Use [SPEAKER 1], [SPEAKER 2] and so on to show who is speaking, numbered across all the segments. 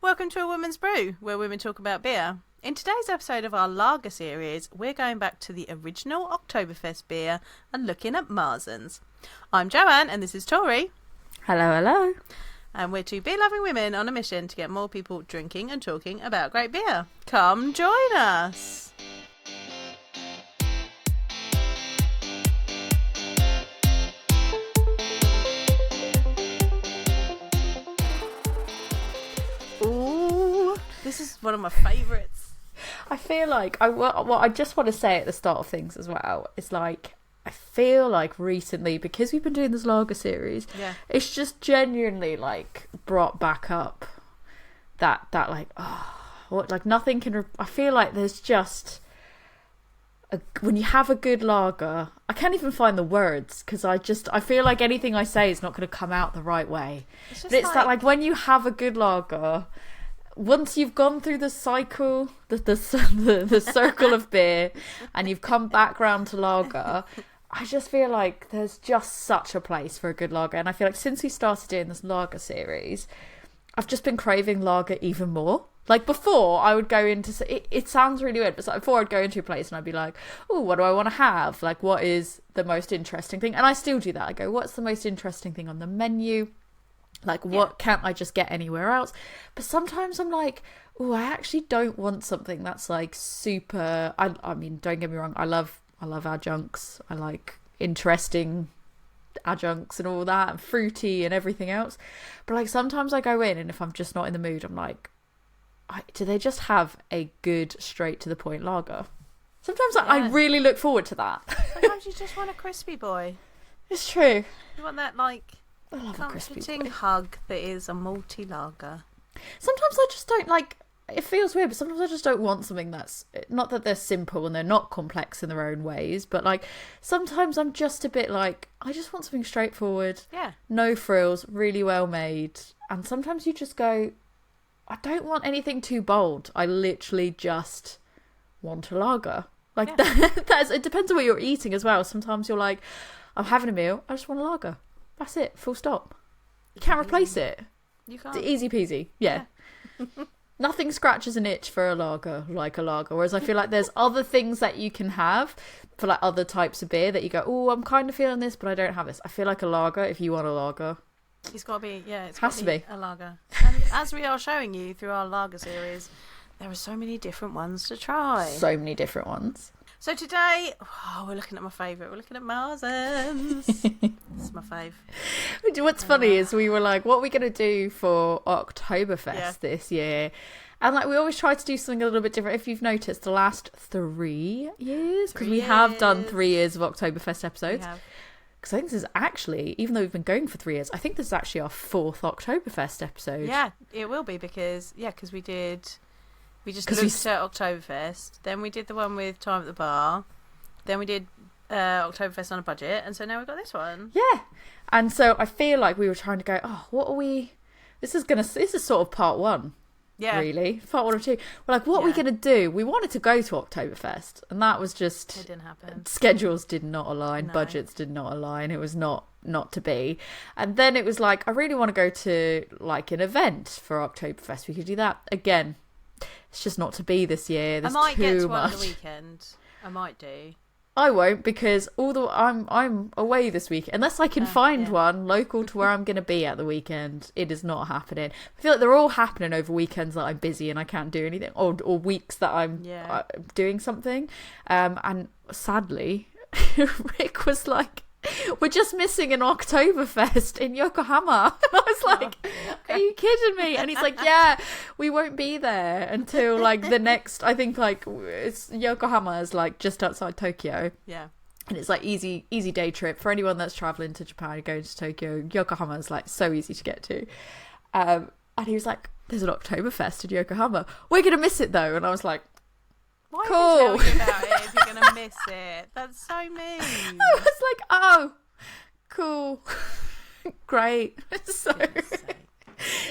[SPEAKER 1] Welcome to A Woman's Brew, where women talk about beer. In today's episode of our lager series, we're going back to the original Oktoberfest beer and looking at Marzens. I'm Joanne and this is Tori.
[SPEAKER 2] Hello, hello.
[SPEAKER 1] And we're two beer-loving women on a mission to get more people drinking and talking about great beer. Come join us! Ooh, this is one of my favourites.
[SPEAKER 2] I feel like, what I just want to say at the start of things as well, is like, I feel like recently, because we've been doing this lager series, it's just genuinely like brought back up that like, nothing can, I feel like there's just, when you have a good lager, I can't even find the words, because I feel like anything I say is not going to come out the right way. But it's that like when you have a good lager, once you've gone through the cycle, the circle of beer, and you've come back round to lager, I just feel like there's just such a place for a good lager. And I feel like since we started doing this lager series, I've just been craving lager even more. Like before, I would go into, it sounds really weird, but like before I'd go into a place and I'd be like, oh, what do I want to have? Like, what is the most interesting thing? And I still do that. I go, what's the most interesting thing on the menu? Like, what can't I just get anywhere else? But sometimes I'm like, oh, I actually don't want something that's like super, I mean, don't get me wrong, I love adjuncts. I like interesting adjuncts and all that, and fruity and everything else. But like sometimes I go in and if I'm just not in the mood, I'm like, do they just have a good straight to the point lager? Sometimes I really look forward to that.
[SPEAKER 1] Sometimes you just want a crispy boy.
[SPEAKER 2] It's true.
[SPEAKER 1] You want that like
[SPEAKER 2] I love a crispy
[SPEAKER 1] comforting
[SPEAKER 2] boy.
[SPEAKER 1] hug that is a malty lager.
[SPEAKER 2] Sometimes I just don't like, it feels weird, but sometimes I just don't want something that's, not that they're simple and they're not complex in their own ways, but like sometimes I'm just a bit like, I just want something straightforward, no frills, really well made. And sometimes you just go, I don't want anything too bold, I literally just want a lager. Like it depends on what you're eating as well. Sometimes you're like, I'm having a meal, I just want a lager, that's it, full stop. You can't replace it.
[SPEAKER 1] You can't.
[SPEAKER 2] It's easy peasy. Yeah. Nothing scratches an itch for a lager like a lager. Whereas I feel like there's other things that you can have for like other types of beer that you go, oh, I'm kind of feeling this, but I don't have this. I feel like a lager, if you want a lager,
[SPEAKER 1] It's got to be, it
[SPEAKER 2] has to be
[SPEAKER 1] a lager. And as we are showing you through our lager series, there are so many different ones to try.
[SPEAKER 2] So many different ones.
[SPEAKER 1] So today, we're looking at my favourite. We're looking at Marzens. It's my fave.
[SPEAKER 2] What's funny is we were like, what are we going to do for Oktoberfest this year? And like we always try to do something a little bit different. If you've noticed, the last 3 years, because we have done 3 years of Oktoberfest episodes. Because I think this is actually, even though we've been going for 3 years, I think this is actually our 4th Oktoberfest episode. Yeah,
[SPEAKER 1] it will be because we just looked at Oktoberfest, then we did the one with Time at the Bar, then we did Oktoberfest on a budget, and so now we've got this one. Yeah,
[SPEAKER 2] and so I feel like we were trying to go, what are we, this is sort of part 1. Yeah. Really? Part 1 or 2. We're like, what are we going to do? We wanted to go to Oktoberfest, and that was just...
[SPEAKER 1] It didn't happen.
[SPEAKER 2] Schedules did not align, budgets did not align, it was not to be. And then it was like, I really want to go to like an event for Oktoberfest. We could do that. Again, it's just not to be this year. There's
[SPEAKER 1] I might get to
[SPEAKER 2] one
[SPEAKER 1] on the weekend. I might do.
[SPEAKER 2] I won't, because I'm away this week. Unless I can find one local to where I'm going to be at the weekend, it is not happening. I feel like they're all happening over weekends that I'm busy and I can't do anything, or weeks that I'm doing something. And sadly, Rick was like, we're just missing an Oktoberfest in Yokohama. And I was like, are you kidding me? And he's like, yeah, we won't be there until like the next, I think like Yokohama is like just outside Tokyo.
[SPEAKER 1] Yeah.
[SPEAKER 2] And it's like easy day trip for anyone that's traveling to Japan and going to Tokyo. Yokohama is like so easy to get to. And he was like, there's an Oktoberfest in Yokohama. We're going to miss it though. And I was like,
[SPEAKER 1] why
[SPEAKER 2] cool.
[SPEAKER 1] Are you telling me about it if you're going to miss it? That's so mean.
[SPEAKER 2] I was like, oh, cool. Great.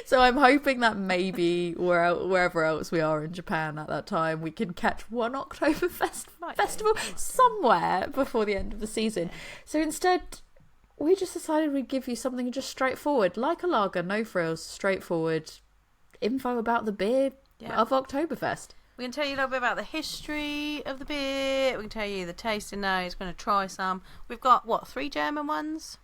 [SPEAKER 2] So I'm hoping that maybe wherever else we are in Japan at that time, we can catch one Oktoberfest festival somewhere before the end of the season. So instead, we just decided we'd give you something just straightforward, like a lager, no frills, straightforward, info about the beer of Oktoberfest.
[SPEAKER 1] We can tell you a little bit about the history of the beer. We can tell you the tasting notes. We're going to try some. We've got, 3 German ones?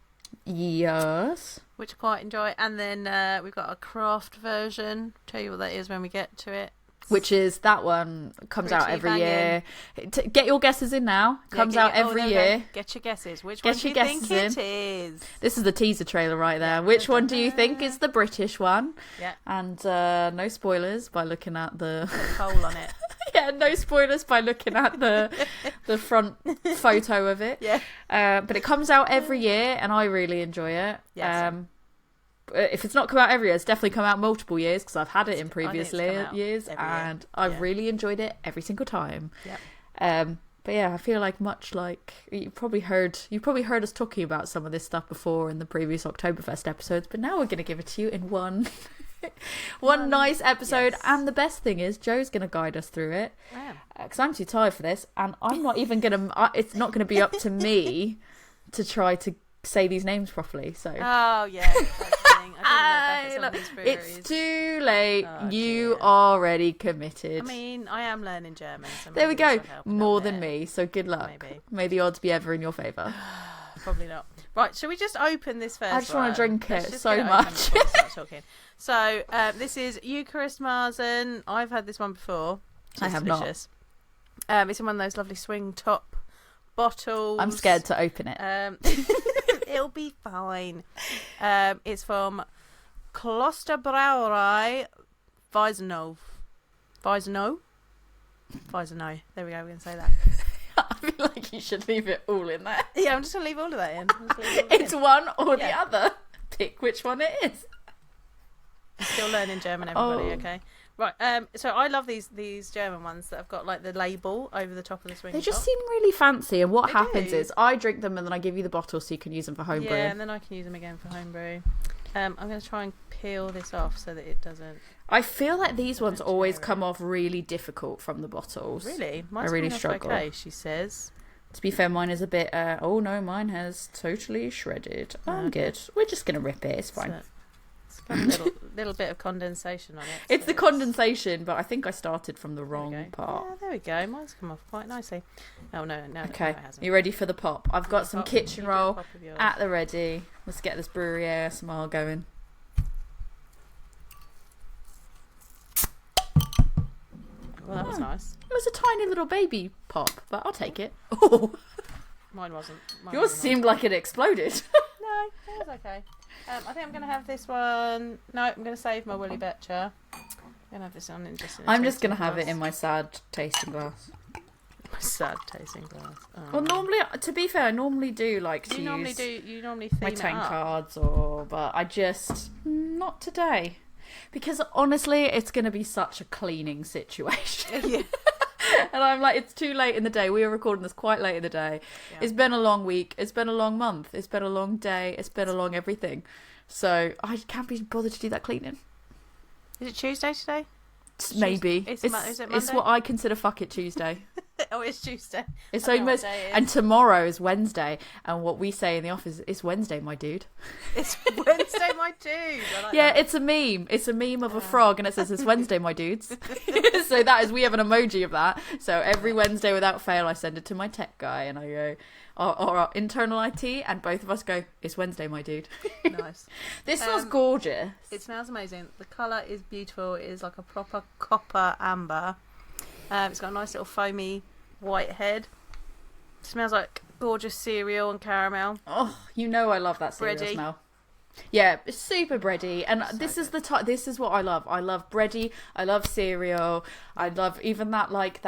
[SPEAKER 2] Yes.
[SPEAKER 1] Which I quite enjoy. And then we've got a craft version. Tell you what that is when we get to it.
[SPEAKER 2] Which is, that one comes out every year. Get your guesses in now. Comes out every year.
[SPEAKER 1] Get your guesses. Which one do you think it is?
[SPEAKER 2] This is the teaser trailer right there. Which one do you think is the British one?
[SPEAKER 1] Yeah.
[SPEAKER 2] And no spoilers by looking at the...
[SPEAKER 1] poll on it.
[SPEAKER 2] Yeah, no spoilers by looking at the front photo of it.
[SPEAKER 1] Yeah.
[SPEAKER 2] But it comes out every year, and I really enjoy it.
[SPEAKER 1] Yes.
[SPEAKER 2] If it's not come out every year, it's definitely come out multiple years because I've had it in previous years, and I've really enjoyed it every single time.
[SPEAKER 1] Yep.
[SPEAKER 2] But yeah, I feel like much like you probably heard us talking about some of this stuff before in the previous Oktoberfest episodes, but now we're going to give it to you in one nice episode. Yes. And the best thing is Joe's going to guide us through it because I'm too tired for this, and I'm not even going to. It's not going to be up to me to try to say these names properly. So.
[SPEAKER 1] Oh yeah.
[SPEAKER 2] It's too late. You already committed.
[SPEAKER 1] I mean, I am learning German. So
[SPEAKER 2] there we go. More than me. So good luck. Maybe. May the odds be ever in your favour.
[SPEAKER 1] Probably not. Right, shall we just open this first?
[SPEAKER 2] I just want to drink it so much.
[SPEAKER 1] So this is Eucharius Marzen. I've had this one before.
[SPEAKER 2] I have
[SPEAKER 1] delicious. It's in one of those lovely swing top bottles.
[SPEAKER 2] I'm scared to open it.
[SPEAKER 1] It'll be fine. It's from Klosterbrauerei, Weissenohe. Weissenohe? Weissenohe. There we go, we're going to say that.
[SPEAKER 2] I feel like you should leave it all in there.
[SPEAKER 1] Yeah, I'm just going to leave all of that in.
[SPEAKER 2] It's one or the other. Pick which one it is.
[SPEAKER 1] I'm still learning German, everybody, okay? Right, so I love these German ones that have got like the label over the top of the swing.
[SPEAKER 2] They just seem really fancy, and what happens is I drink them and then I give you the bottle so you can use them for homebrew.
[SPEAKER 1] Yeah, and then I can use them again for homebrew. I'm going to try and peel this off so that it doesn't...
[SPEAKER 2] I feel like these ones always come off really difficult from the bottles.
[SPEAKER 1] Really?
[SPEAKER 2] I really struggle.
[SPEAKER 1] Okay, she says.
[SPEAKER 2] To be fair, mine is a bit... oh no, mine has totally shredded. I'm good. We're just going to rip it, it's fine.
[SPEAKER 1] It's got a little bit of condensation on it.
[SPEAKER 2] It's the condensation, but I think I started from the wrong part.
[SPEAKER 1] Yeah, there we go. Mine's come off quite nicely. Oh, no,
[SPEAKER 2] okay,
[SPEAKER 1] no, it hasn't.
[SPEAKER 2] You ready for the pop? I've got some kitchen roll at the ready. Let's get this brewery ASMR going.
[SPEAKER 1] Well, that was nice.
[SPEAKER 2] It was a tiny little baby pop, but I'll take it. Oh,
[SPEAKER 1] mine wasn't.
[SPEAKER 2] Yours seemed like it exploded.
[SPEAKER 1] No, it was okay. I think I'm going to have this one. No, I'm going to save my Willy Betcher. I'm going to have this on in just.
[SPEAKER 2] I'm just going to have it in my sad tasting glass.
[SPEAKER 1] My sad tasting glass. Oh.
[SPEAKER 2] Well, normally, to be fair, I normally do like to
[SPEAKER 1] use. You normally theme
[SPEAKER 2] my
[SPEAKER 1] it
[SPEAKER 2] tank
[SPEAKER 1] up.
[SPEAKER 2] cards, but I just not today. Because honestly, it's going to be such a cleaning situation.
[SPEAKER 1] Yeah.
[SPEAKER 2] And I'm like, it's too late in the day. We are recording this quite late in the day. Yeah. It's been a long week. It's been a long month. It's been a long day. It's been a long everything. So I can't be bothered to do that cleaning.
[SPEAKER 1] Is it Tuesday today?
[SPEAKER 2] Maybe.
[SPEAKER 1] Is it Monday?
[SPEAKER 2] It's what I consider fuck it Tuesday.
[SPEAKER 1] Oh, it's Tuesday.
[SPEAKER 2] It's almost, and tomorrow is Wednesday, and what we say in the office is Wednesday, my dude.
[SPEAKER 1] It's Wednesday, my dude.
[SPEAKER 2] That. It's a meme. It's a meme of a frog, and it says it's Wednesday, my dudes. So we have an emoji of that. So every Wednesday, without fail, I send it to my tech guy, and I go, our internal IT, and both of us go, it's Wednesday, my dude.
[SPEAKER 1] Nice.
[SPEAKER 2] This smells gorgeous.
[SPEAKER 1] It smells amazing. The colour is beautiful. It is like a proper copper amber. It's got a nice little foamy white head. It smells like gorgeous cereal and caramel.
[SPEAKER 2] Oh, you know I love that cereal smell. Yeah, it's super bready, and so this is this is what I love. I love bready. I love cereal. I love even that light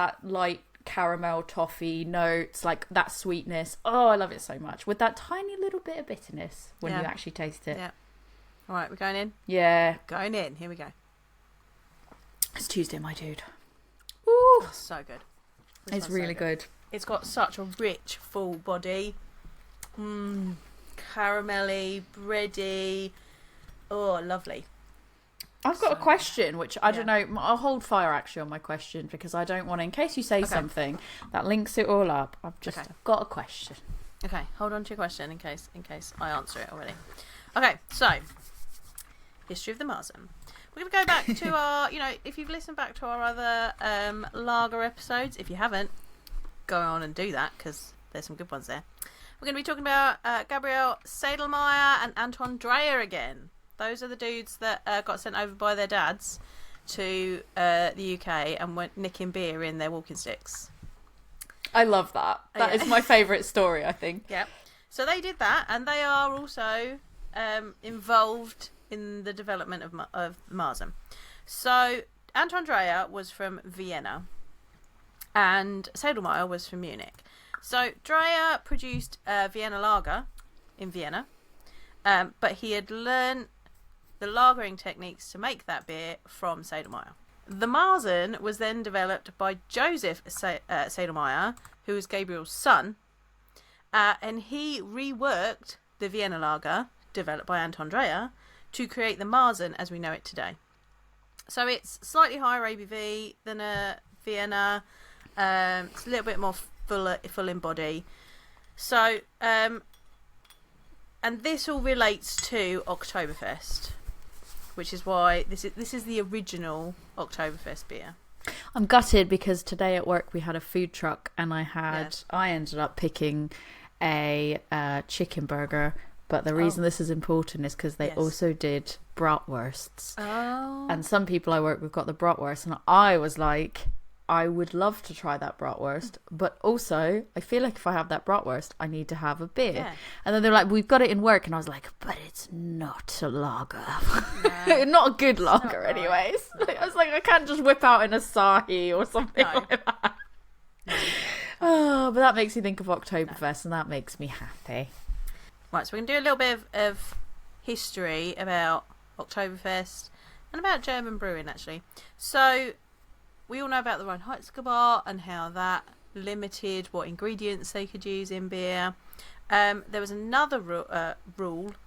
[SPEAKER 2] caramel toffee notes, like that sweetness. Oh, I love it so much with that tiny little bit of bitterness when you actually taste it.
[SPEAKER 1] Yeah. All right, we're going in.
[SPEAKER 2] Yeah,
[SPEAKER 1] going in. Here we go.
[SPEAKER 2] It's Tuesday, my dude.
[SPEAKER 1] Ooh, oh, so good.
[SPEAKER 2] It's really good.
[SPEAKER 1] It's got such a rich, full body. Caramelly, bready. Oh, lovely.
[SPEAKER 2] I've got a question, which I don't know. I'll hold fire actually on my question because I don't want to, in case you say something that links it all up. I've got a question.
[SPEAKER 1] Okay, hold on to your question in case I answer it already. Okay, so history of the Marzen. We're going to go back to our, if you've listened back to our other lager episodes, if you haven't, go on and do that because there's some good ones there. We're going to be talking about Gabriel Sedelmeier and Anton Dreyer again. Those are the dudes that got sent over by their dads to the UK and went nicking beer in their walking sticks.
[SPEAKER 2] I love that. That is my favourite story, I think.
[SPEAKER 1] Yeah. So they did that, and they are also involved in the development of Marzen. So Anton Dreyer was from Vienna, and Sedelmeier was from Munich. So Dreyer produced Vienna lager in Vienna, but he had learned the lagering techniques to make that beer from Sedelmeier. The Marzen was then developed by Joseph Sedelmeier, who was Gabriel's son, and he reworked the Vienna lager, developed by Anton Dreyer, to create the Marzen as we know it today. So it's slightly higher ABV than a Vienna, it's a little bit more full in body. So, and this all relates to Oktoberfest, which is why this is the original Oktoberfest beer.
[SPEAKER 2] I'm gutted because today at work we had a food truck and I ended up picking a chicken burger. But the reason this is important is because they also did bratwursts.
[SPEAKER 1] Oh.
[SPEAKER 2] And some people I work with got the bratwurst, and I was like, I would love to try that bratwurst, but also I feel like if I have that bratwurst, I need to have a beer. Yeah. And then they're like, we've got it in work, and I was like, but it's not a lager. No. Not a good lager anyways. I was like, I can't just whip out an Asahi or something like that. No. Oh, but that makes me think of Oktoberfest, and that makes me happy.
[SPEAKER 1] Right, so we're going to do a little bit of history about Oktoberfest and about German brewing, actually. So, we all know about the Reinheitsgebot and how that limited what ingredients they could use in beer. There was another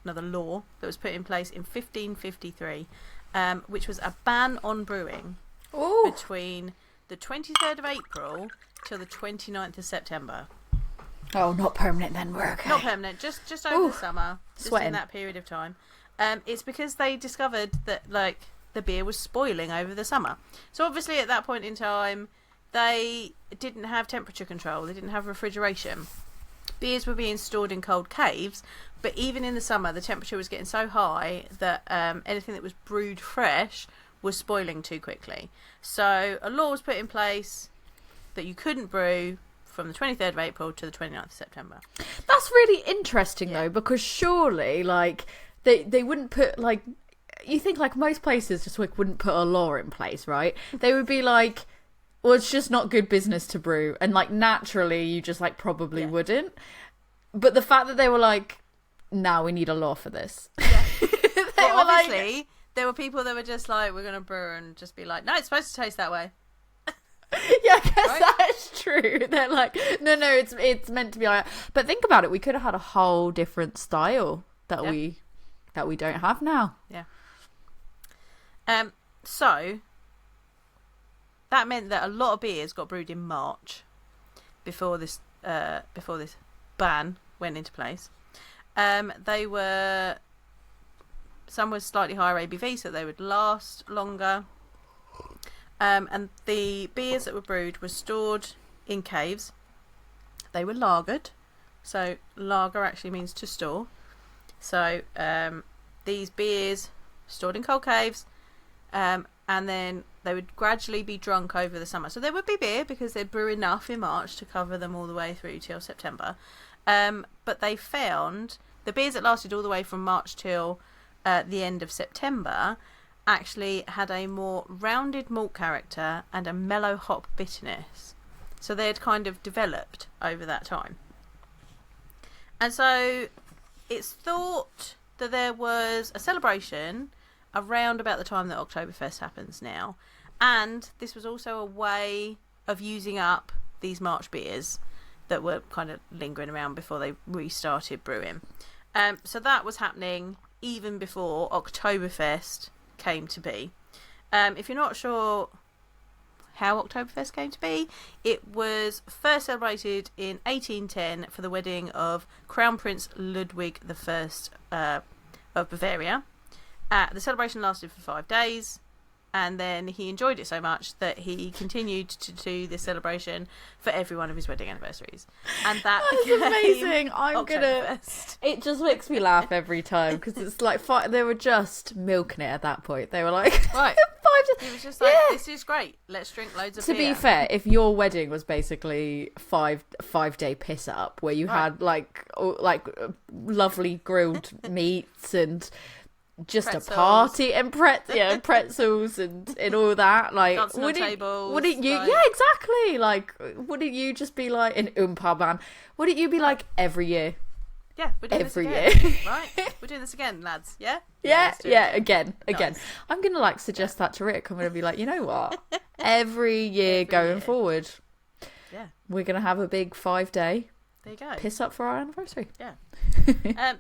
[SPEAKER 1] another law that was put in place in 1553, which was a ban on brewing between the 23rd of April till the 29th of September.
[SPEAKER 2] Oh, not permanent then, work.
[SPEAKER 1] Not permanent, just over the summer, just in that period of time. It's because they discovered that the beer was spoiling over the summer. So obviously at that point in time, they didn't have temperature control, they didn't have refrigeration. Beers were being stored in cold caves, but even in the summer, the temperature was getting so high that anything that was brewed fresh was spoiling too quickly. So a law was put in place that you couldn't brew from the 23rd of April to the 29th of September.
[SPEAKER 2] That's really interesting though, because surely they wouldn't put you think most places just wouldn't put a law in place, right? They would be like, well, it's just not good business to brew, and naturally you just probably wouldn't. But the fact that they were like, no, we need a law for this. Yeah.
[SPEAKER 1] Obviously there were people that were just like, we're gonna brew, and just be like, no, it's supposed to taste that way.
[SPEAKER 2] Yeah, I guess that's true. They're like, no, it's meant to be like. But think about it, we could have had a whole different style that we don't have now.
[SPEAKER 1] Yeah. So that meant that a lot of beers got brewed in March before this ban went into place. Some were slightly higher ABV, so they would last longer. And the beers that were brewed were stored in caves. They were lagered. So lager actually means to store. So these beers stored in cold caves, and then they would gradually be drunk over the summer. So there would be beer because they'd brew enough in March to cover them all the way through till September. But they found the beers that lasted all the way from March till the end of September actually had a more rounded malt character and a mellow hop bitterness. So they had kind of developed over that time. And so it's thought that there was a celebration around about the time that Oktoberfest happens now. And this was also a way of using up these March beers that were kind of lingering around before they restarted brewing. So that was happening even before Oktoberfest came to be. If you're not sure how Oktoberfest came to be, it was first celebrated in 1810 for the wedding of Crown Prince Ludwig I of Bavaria The celebration lasted for 5 days, and then he enjoyed it so much that he continued to do this celebration for every one of his wedding anniversaries. And that
[SPEAKER 2] is amazing. It just makes me laugh every time, because it's like they were just milking it at that point. They were like,
[SPEAKER 1] right. He was just like, this is great. Let's drink loads of beer.
[SPEAKER 2] To be fair, if your wedding was basically five-day piss up where you had like lovely grilled meats and just pretzels. A party and pretzels and all that, like wouldn't you? Like... Yeah, exactly. Like, wouldn't you just be like an man? Wouldn't you be like every year?
[SPEAKER 1] Yeah, we're doing
[SPEAKER 2] every
[SPEAKER 1] this again.
[SPEAKER 2] year.
[SPEAKER 1] Right, we're doing this again, lads. Yeah,
[SPEAKER 2] again. Nice. I'm gonna like suggest that to Rick. I'm gonna be like, you know what? Every year going forward, we're gonna have a big 5-day.
[SPEAKER 1] There you go.
[SPEAKER 2] Piss up for our anniversary.
[SPEAKER 1] Yeah.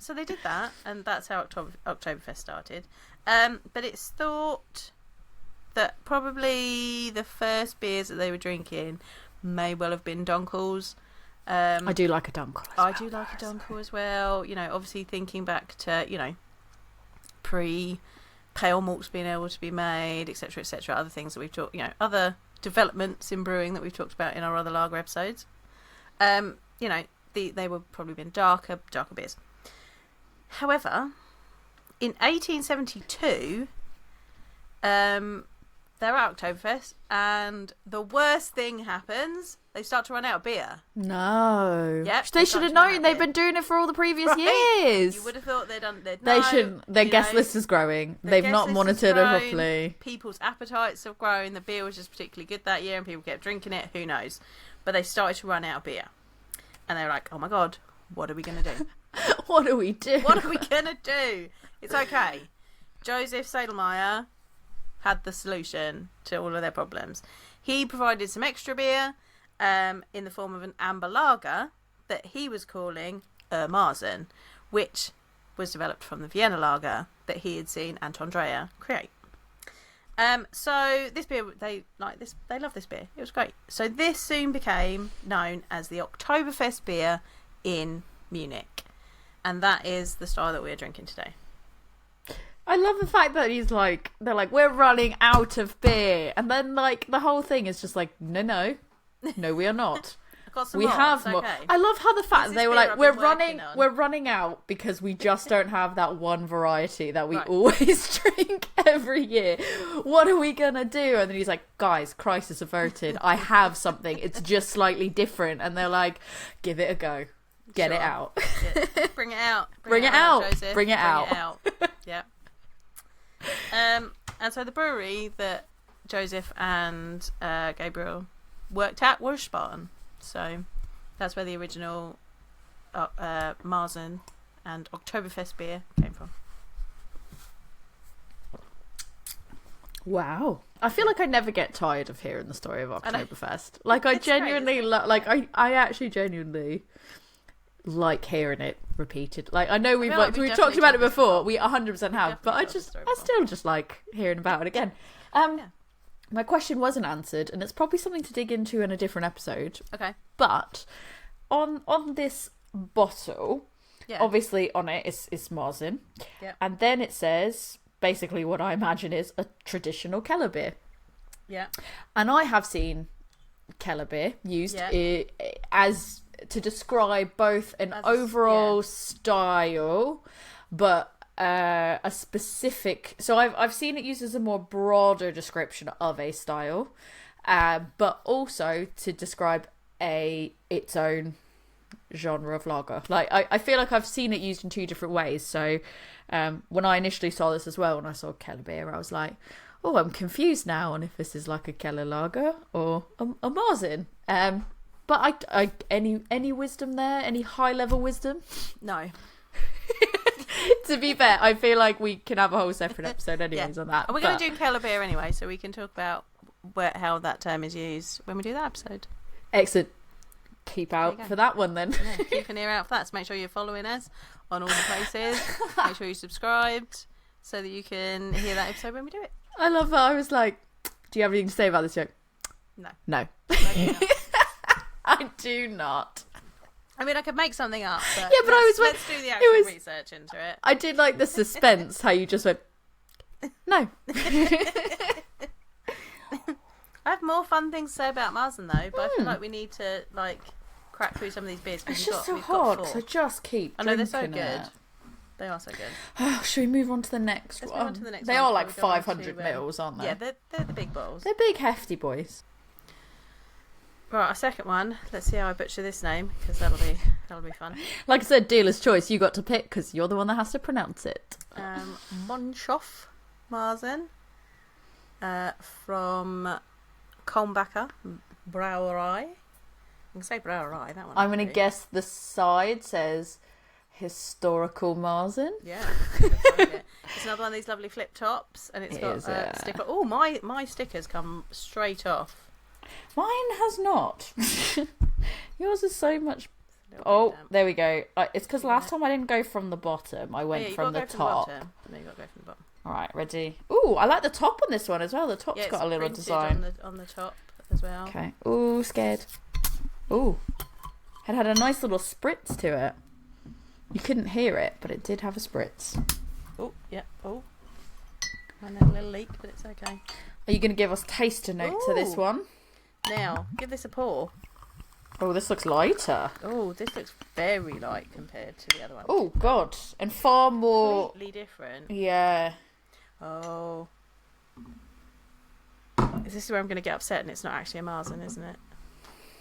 [SPEAKER 1] So they did that, and that's how Oktoberfest started. But it's thought that probably the first beers that they were drinking may well have been Dunkels.
[SPEAKER 2] I do like a Dunkel.
[SPEAKER 1] I do like a Dunkel as well. You know, obviously thinking back to, pre-pale malts being able to be made, etc., etc. Other things that we've talked, other developments in brewing that we've talked about in our other lager episodes. They were probably been darker beers. However, in 1872, they're at Oktoberfest, and the worst thing happens. They start to run out of beer.
[SPEAKER 2] No.
[SPEAKER 1] Yep.
[SPEAKER 2] They should have known. They've been doing it for all the previous years.
[SPEAKER 1] You would have thought they'd done.
[SPEAKER 2] They shouldn't. Their guest list is growing. They've not monitored it properly.
[SPEAKER 1] People's appetites have grown. The beer was just particularly good that year, and people kept drinking it. Who knows? But they started to run out of beer. And they were like, oh my God, what are we going to do?
[SPEAKER 2] What do we do?
[SPEAKER 1] What are we going to do? It's okay. Joseph Sadelmeyer had the solution to all of their problems. He provided some extra beer in the form of an amber lager that he was calling Marzen, which was developed from the Vienna lager that he had seen Anton Dreher create. So this beer, they like this. They love this beer. It was great. So this soon became known as the Oktoberfest beer in Munich, and that is the style that we're drinking today.
[SPEAKER 2] I love the fact that they're like, we're running out of beer, and then like the whole thing is just like, no, we are not. We have more. Okay. I love how the fact that they were like, we're running out because we just don't have that one variety that we always drink every year. What are we gonna do? And then he's like, guys, crisis averted. I have something. It's just slightly different. And they're like, give it a go. Get it out.
[SPEAKER 1] Bring it out.
[SPEAKER 2] Bring it out.
[SPEAKER 1] Joseph.
[SPEAKER 2] Bring it out.
[SPEAKER 1] Yeah. And so the brewery that Joseph and Gabriel worked at was Spartan. So that's where the original Marzen and Oktoberfest beer came from.
[SPEAKER 2] Wow. I feel like I never get tired of hearing the story of Oktoberfest. Like I genuinely I actually genuinely like hearing it repeated. Like I know we've talked about it before. We 100% have, but I still just like hearing about it again. My question wasn't answered, and it's probably something to dig into in a different episode.
[SPEAKER 1] Okay.
[SPEAKER 2] But on this bottle, obviously on it is Marzen.
[SPEAKER 1] Yeah.
[SPEAKER 2] And then it says basically what I imagine is a traditional Keller beer.
[SPEAKER 1] Yeah.
[SPEAKER 2] And I have seen Keller beer used as to describe both an overall style, but a specific. So I've seen it used as a more broader description of a style, but also to describe its own genre of lager. Like I feel like I've seen it used in two different ways. So when I initially saw this as well, when I saw Keller beer, I was like, oh, I'm confused now on if this is like a Keller lager or a Marzen. But I any wisdom there? Any high level wisdom?
[SPEAKER 1] No.
[SPEAKER 2] To be fair, I feel like we can have a whole separate episode anyways on that.
[SPEAKER 1] And we're going to do Keller beer anyway, so we can talk about how that term is used when we do that episode.
[SPEAKER 2] Excellent. Keep out for that one then.
[SPEAKER 1] Yeah, keep an ear out for that. So make sure you're following us on all the places. Make sure you're subscribed so that you can hear that episode when we do it.
[SPEAKER 2] I love that. I was like, do you have anything to say about this joke? No. I do not.
[SPEAKER 1] I mean, I could make something up, but, let's do the actual research into it.
[SPEAKER 2] I did like the suspense, how you just went, No.
[SPEAKER 1] I have more fun things to say about Marzen though, but I feel like we need to crack through some of these beers.
[SPEAKER 2] It's just so hard because I just keep
[SPEAKER 1] I know they're so
[SPEAKER 2] drinking
[SPEAKER 1] good.
[SPEAKER 2] it.
[SPEAKER 1] They are so good.
[SPEAKER 2] Should we move on to the next
[SPEAKER 1] Let's
[SPEAKER 2] one?
[SPEAKER 1] move on to the next
[SPEAKER 2] they
[SPEAKER 1] one
[SPEAKER 2] are
[SPEAKER 1] before
[SPEAKER 2] like
[SPEAKER 1] we go on
[SPEAKER 2] 500
[SPEAKER 1] to,
[SPEAKER 2] mils, aren't they?
[SPEAKER 1] Yeah, they're the big bottles.
[SPEAKER 2] They're big, hefty boys.
[SPEAKER 1] Right, our second one. Let's see how I butcher this name because that'll be fun.
[SPEAKER 2] Like I said, dealer's choice. You got to pick because you're the one that has to pronounce it.
[SPEAKER 1] Mönchshof Marzen from Kulmbacher Brauerei. I can say Brauerei. That one.
[SPEAKER 2] I'm going to guess the side says historical Marzen.
[SPEAKER 1] Yeah, looks like it. It's another one of these lovely flip tops, and it's got a sticker. Oh, my stickers come straight off.
[SPEAKER 2] Mine has not. Yours is so much. Oh, there we go. It's because last time I didn't go from the bottom. I went from the top.
[SPEAKER 1] No, you got to go from the bottom.
[SPEAKER 2] All right, ready. Ooh, I like the top on this one as well. The top's got a little design
[SPEAKER 1] on the top as well.
[SPEAKER 2] Okay. Ooh, scared. Ooh, it had a nice little spritz to it. You couldn't hear it, but it did have a spritz.
[SPEAKER 1] Oh, yeah. Oh, I know a little leak, but it's okay.
[SPEAKER 2] Are you going to give us taster note to this one?
[SPEAKER 1] Now, give this a pour.
[SPEAKER 2] Oh, this looks lighter.
[SPEAKER 1] Oh, this looks very light compared to the other one.
[SPEAKER 2] Oh, God. And far more...
[SPEAKER 1] Completely different.
[SPEAKER 2] Yeah.
[SPEAKER 1] Oh. This is where I'm going to get upset and it's not actually a Marzen, isn't it?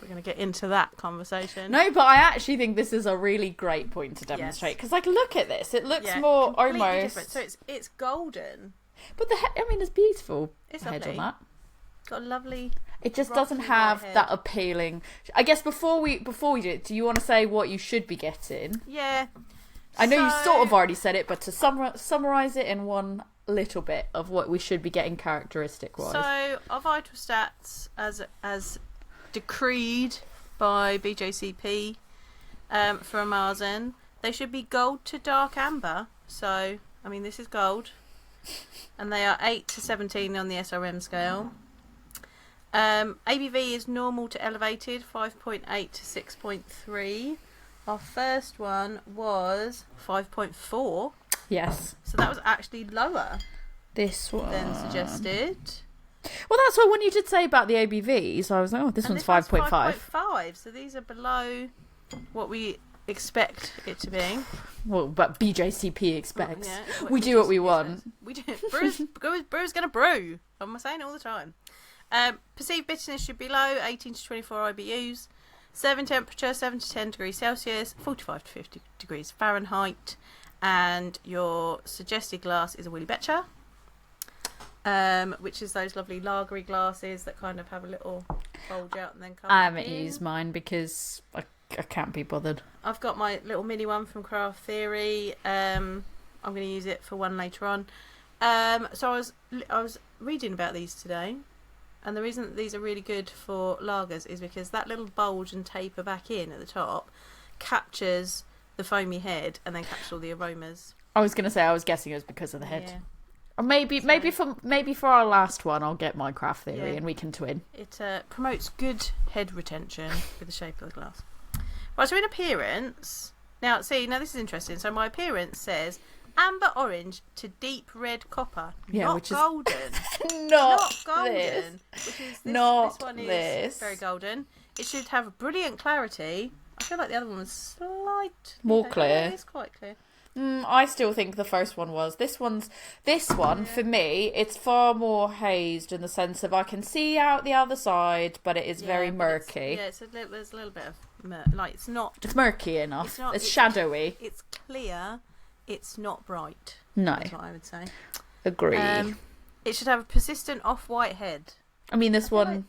[SPEAKER 1] We're going to get into that conversation.
[SPEAKER 2] No, but I actually think this is a really great point to demonstrate. Because, look at this. It looks more almost...
[SPEAKER 1] different. So it's golden.
[SPEAKER 2] But it's beautiful.
[SPEAKER 1] It's
[SPEAKER 2] head
[SPEAKER 1] lovely.
[SPEAKER 2] on that.
[SPEAKER 1] Got a lovely...
[SPEAKER 2] It just doesn't have that appealing... I guess before we do it, do you want to say what you should be getting?
[SPEAKER 1] Yeah.
[SPEAKER 2] I know you sort of already said it, but to summarise it in one little bit of what we should be getting characteristic-wise.
[SPEAKER 1] So, our vital stats, as decreed by BJCP for a Marzen, they should be gold to dark amber. So, this is gold. And they are 8 to 17 on the SRM scale. ABV is normal to elevated, 5.8 to 6.3. Our first one was 5.4.
[SPEAKER 2] Yes.
[SPEAKER 1] So that was actually lower
[SPEAKER 2] this one
[SPEAKER 1] than suggested.
[SPEAKER 2] Well, that's what when you did say about the ABV, so I was like, oh, this one's 5.5.
[SPEAKER 1] 5.5. So these are below what we expect it to be.
[SPEAKER 2] Well, but BJCP expects.
[SPEAKER 1] Yeah,
[SPEAKER 2] we do what we want.
[SPEAKER 1] We do. Brew's going to brew. I'm saying it all the time. Perceived bitterness should be low, 18 to 24 IBUs. Serving temperature, 7 to 10 degrees Celsius, 45 to 50 degrees Fahrenheit. And your suggested glass is a Willy Becher, which is those lovely lagery glasses that kind of have a little bulge out and then come
[SPEAKER 2] I haven't
[SPEAKER 1] in.
[SPEAKER 2] used mine because I can't be bothered.
[SPEAKER 1] I've got my little mini one from Craft Theory. I'm going to use it for one later on. So I was reading about these today. And the reason that these are really good for lagers is because that little bulge and taper back in at the top captures the foamy head and then captures all the aromas.
[SPEAKER 2] I was guessing it was because of the head.
[SPEAKER 1] Yeah.
[SPEAKER 2] Or maybe for our last one, I'll get my Craft Theory and we can twin.
[SPEAKER 1] It promotes good head retention with the shape of the glass. Right, so in appearance, now this is interesting. So my appearance says amber orange to deep red copper, not golden. Not golden. This one is very golden. It should have a brilliant clarity. I feel like the other one was slightly
[SPEAKER 2] more clear.
[SPEAKER 1] It's quite clear.
[SPEAKER 2] I still think the first one was. This one for me, it's far more hazed in the sense of I can see out the other side, but it is very murky.
[SPEAKER 1] There's a little bit of it's not.
[SPEAKER 2] It's murky enough. It's shadowy.
[SPEAKER 1] It's clear. It's not bright.
[SPEAKER 2] No,
[SPEAKER 1] that's what I would say.
[SPEAKER 2] Agree.
[SPEAKER 1] It should have a persistent off-white head.
[SPEAKER 2] This one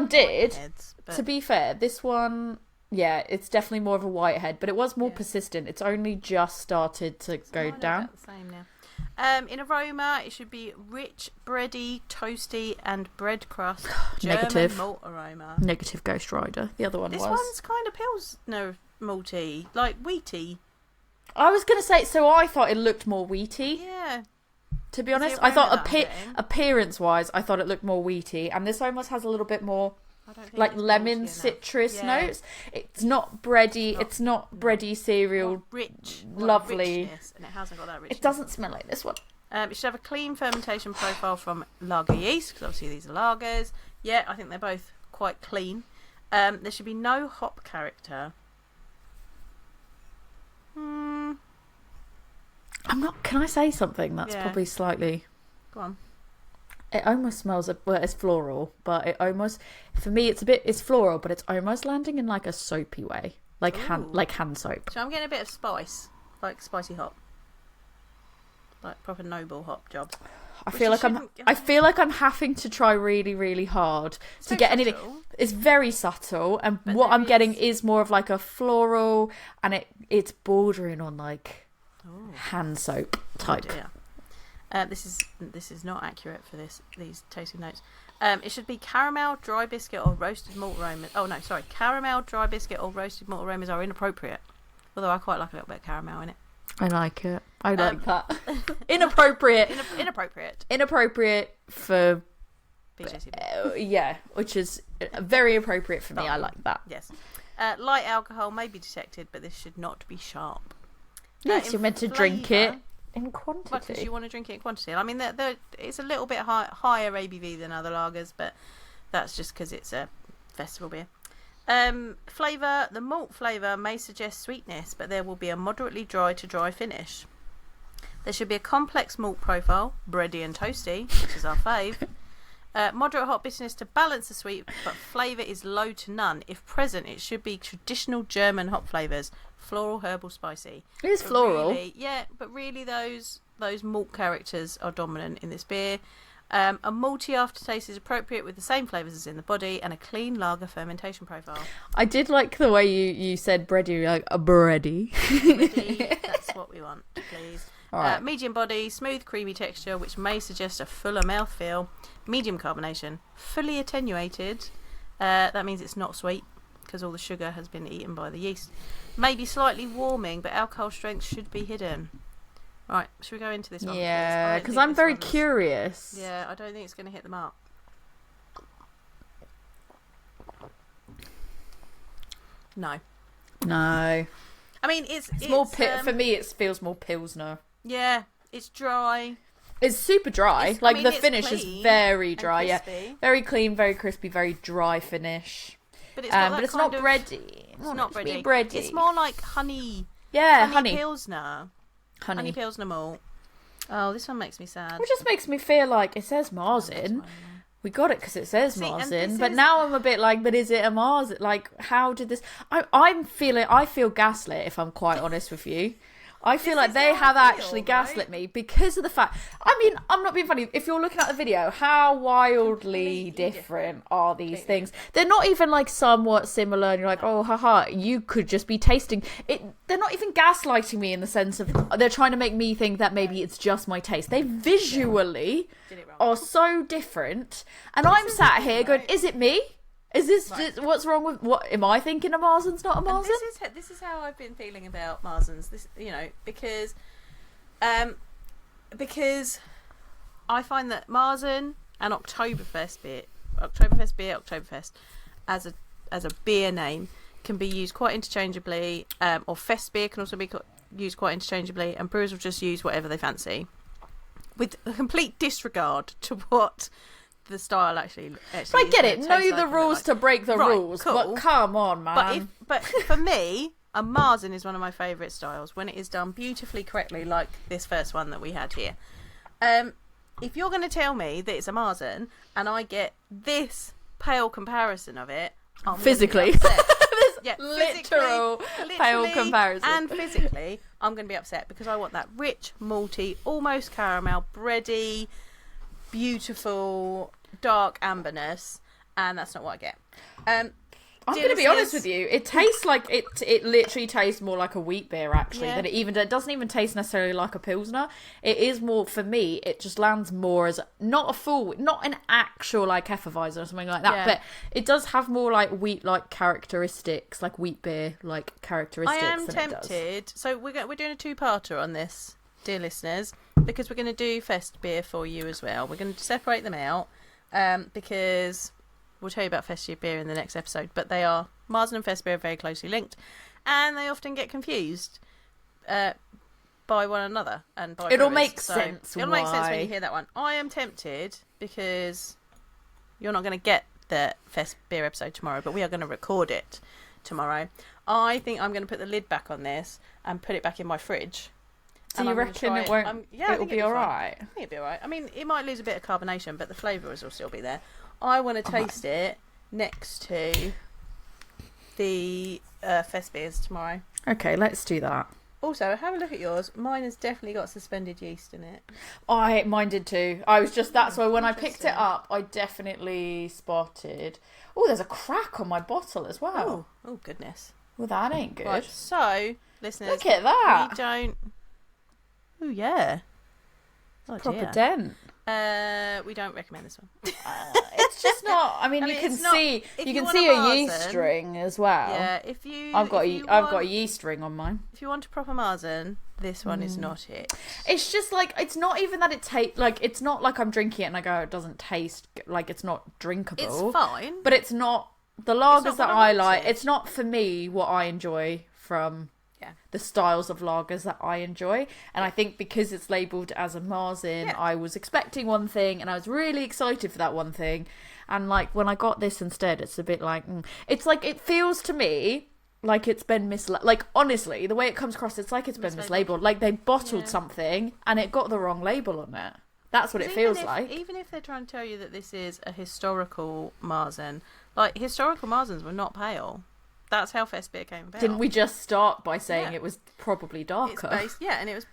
[SPEAKER 2] did. Heads, to be fair, this one. Yeah, it's definitely more of a white head, but it was more persistent. It's only just started to go down.
[SPEAKER 1] About the same now. In aroma, it should be rich, bready, toasty, and bread crust.
[SPEAKER 2] Negative.
[SPEAKER 1] German malt aroma.
[SPEAKER 2] Negative Ghost Rider. The other one
[SPEAKER 1] This one's kind of Pilsner malty, like wheaty.
[SPEAKER 2] I was going to say, so I thought it looked more wheaty.
[SPEAKER 1] Yeah.
[SPEAKER 2] To be honest, I thought appearance-wise, I thought it looked more wheaty, and this almost has a little bit more... like lemon citrus notes. It's not bready. It's not bready cereal.
[SPEAKER 1] Rich,
[SPEAKER 2] lovely.
[SPEAKER 1] Richness, and it hasn't got that richness.
[SPEAKER 2] It doesn't smell like this one.
[SPEAKER 1] It should have a clean fermentation profile from lager yeast, because obviously these are lagers. Yeah, I think they're both quite clean. There should be no hop character.
[SPEAKER 2] I'm not. Can I say something that's probably slightly?
[SPEAKER 1] Go on.
[SPEAKER 2] It almost smells. Well, it's floral, but it almost, for me, it's floral, but it's almost landing in like a soapy way, like hand soap.
[SPEAKER 1] So I'm getting a bit of spice, like spicy hop, like proper noble hop job.
[SPEAKER 2] I feel like I'm having to try really, really hard to get anything. It's very subtle, and what I'm getting is more of like a floral, and it's bordering on like hand soap type.
[SPEAKER 1] Oh dear. This is not accurate for these tasting notes. It should be caramel, dry biscuit, or roasted malt aromas. Oh no, sorry, caramel, dry biscuit, or roasted malt aromas are inappropriate. Although I quite like a little bit of caramel in it.
[SPEAKER 2] I like it. I like that. Inappropriate. Inappropriate for BJCB. Which is very appropriate for me. I like that.
[SPEAKER 1] Yes. Light alcohol may be detected, but this should not be sharp.
[SPEAKER 2] Yes, you're meant to drink it in quantity.
[SPEAKER 1] Well, because you want to drink it in quantity. I mean, it's a little bit higher ABV than other lagers, but that's just because it's a festival beer. Flavour. The malt flavour may suggest sweetness, but there will be a moderately dry to dry finish. There should be a complex malt profile, bready and toasty, which is our fave. Moderate hot bitterness to balance the sweet, but flavour is low to none. If present, it should be traditional German hop flavours, floral, herbal, spicy.
[SPEAKER 2] It is floral.
[SPEAKER 1] But really those malt characters are dominant in this beer. A malty aftertaste is appropriate with the same flavours as in the body, and a clean lager fermentation profile.
[SPEAKER 2] I did like the way you said bready, like a bready.
[SPEAKER 1] That's what we want, please.
[SPEAKER 2] Right.
[SPEAKER 1] Medium body, smooth creamy texture, which may suggest a fuller mouthfeel. Medium carbonation, fully attenuated. That means it's not sweet, because all the sugar has been eaten by the yeast. Maybe slightly warming, but alcohol strength should be hidden. Right, should we go into this one?
[SPEAKER 2] Yeah, because I'm very curious.
[SPEAKER 1] Yeah, I don't think it's going to hit the mark. No.
[SPEAKER 2] I mean,
[SPEAKER 1] it's
[SPEAKER 2] more for me. It feels more pilsner.
[SPEAKER 1] Yeah, it's dry.
[SPEAKER 2] It's super dry. The finish is very dry. Yeah, very clean, very crispy, very dry finish.
[SPEAKER 1] But it's not
[SPEAKER 2] bready.
[SPEAKER 1] It's not bready. It's more like honey.
[SPEAKER 2] Yeah,
[SPEAKER 1] honey pilsner. Honey pilsner malt. Oh, this one makes me sad.
[SPEAKER 2] It just makes me feel like it says Marzen. We got it because it says Marzen, but now I'm a bit like, but is it a Marzen? Like, how did this? I feel gaslit, if I'm quite honest with you. I feel like they have actually gaslit me because of the fact. I mean, I'm not being funny. If you're looking at the video, how wildly different are these things? They're not even like somewhat similar, and you're like, oh, haha, you could just be tasting it. They're not even gaslighting me in the sense of they're trying to make me think that maybe it's just my taste. They visually are so different, and I'm sat here going, is it me? Is this just, what's wrong with what am I thinking? A Marzen's not a Marzen?
[SPEAKER 1] This is how I've been feeling about Marzens. This, because I find that Marzen and Oktoberfest beer, as a beer name can be used quite interchangeably, or Fest beer can also be used quite interchangeably, and brewers will just use whatever they fancy, with a complete disregard to what the style actually
[SPEAKER 2] I get it. Know the rules to break the rules, cool. But come on, man.
[SPEAKER 1] But for me, a Marzen is one of my favourite styles when it is done beautifully correctly, like this first one that we had here. If you're going to tell me that it's a Marzen and I get this pale comparison of it, I'm
[SPEAKER 2] physically, literal pale comparison,
[SPEAKER 1] and physically, I'm going to be upset because I want that rich, malty, almost caramel, bready, beautiful dark amberness, and that's not what I get.
[SPEAKER 2] I'm going to be honest with you. It tastes like it literally tastes more like a wheat beer actually than it doesn't even taste necessarily like a pilsner. It is more, for me, it just lands more as not an actual like Hefeweizen or something like that, but it does have more like wheat like characteristics, like wheat beer like characteristics.
[SPEAKER 1] I am tempted. So we're doing a two-parter on this, dear listeners, because we're going to do Fest beer for you as well. We're going to separate them out because we'll tell you about Fest beer in the next episode, but they are, Marzen and Fest beer are very closely linked, and they often get confused by by one another and by
[SPEAKER 2] it'll
[SPEAKER 1] brewers.
[SPEAKER 2] make sense.
[SPEAKER 1] It'll make sense when you hear that one. I am tempted because you're not going to get the Fest beer episode tomorrow, but we are going to record it tomorrow. I think I'm going to put the lid back on this and put it back in my fridge.
[SPEAKER 2] So you reckon it won't? It'll be all right.
[SPEAKER 1] I think it'll be all right. I mean, it might lose a bit of carbonation, but the flavours will still be there. I want to taste it next to the Fest beers tomorrow.
[SPEAKER 2] Okay, let's do that.
[SPEAKER 1] Also, have a look at yours. Mine has definitely got suspended yeast in it.
[SPEAKER 2] Mine did too. That's why when I picked it up, I definitely spotted. Oh, there's a crack on my bottle as well.
[SPEAKER 1] Oh goodness.
[SPEAKER 2] Well, that ain't good.
[SPEAKER 1] Right, so, listeners,
[SPEAKER 2] look at that.
[SPEAKER 1] We don't. Oh yeah. Oh,
[SPEAKER 2] proper
[SPEAKER 1] dear.
[SPEAKER 2] dent.
[SPEAKER 1] We don't recommend this one.
[SPEAKER 2] It's just not. I mean, you can see a yeast ring as well.
[SPEAKER 1] Yeah, if you.
[SPEAKER 2] I've got a yeast ring on mine.
[SPEAKER 1] If you want a proper Marzen, this one is not it.
[SPEAKER 2] It's just like it's not even that it tastes like it's not like I'm drinking it and I go it doesn't taste like it's not drinkable.
[SPEAKER 1] It's fine,
[SPEAKER 2] but it's not the lagers that I like. It's not for me what I enjoy from. The styles of lagers that I enjoy, and I think because it's labelled as a Marzen, I was expecting one thing and I was really excited for that one thing, and like when I got this instead, it's a bit like it's like it feels to me like it's been like honestly the way it comes across, it's like it's been mislabeled, like they bottled something and it got the wrong label on it. That's what it feels like.
[SPEAKER 1] Even if they're trying to tell you that this is a historical Marzen, like historical Marzens were not pale. That's how Fest beer came about.
[SPEAKER 2] Didn't we just start by saying it was probably darker?
[SPEAKER 1] And it was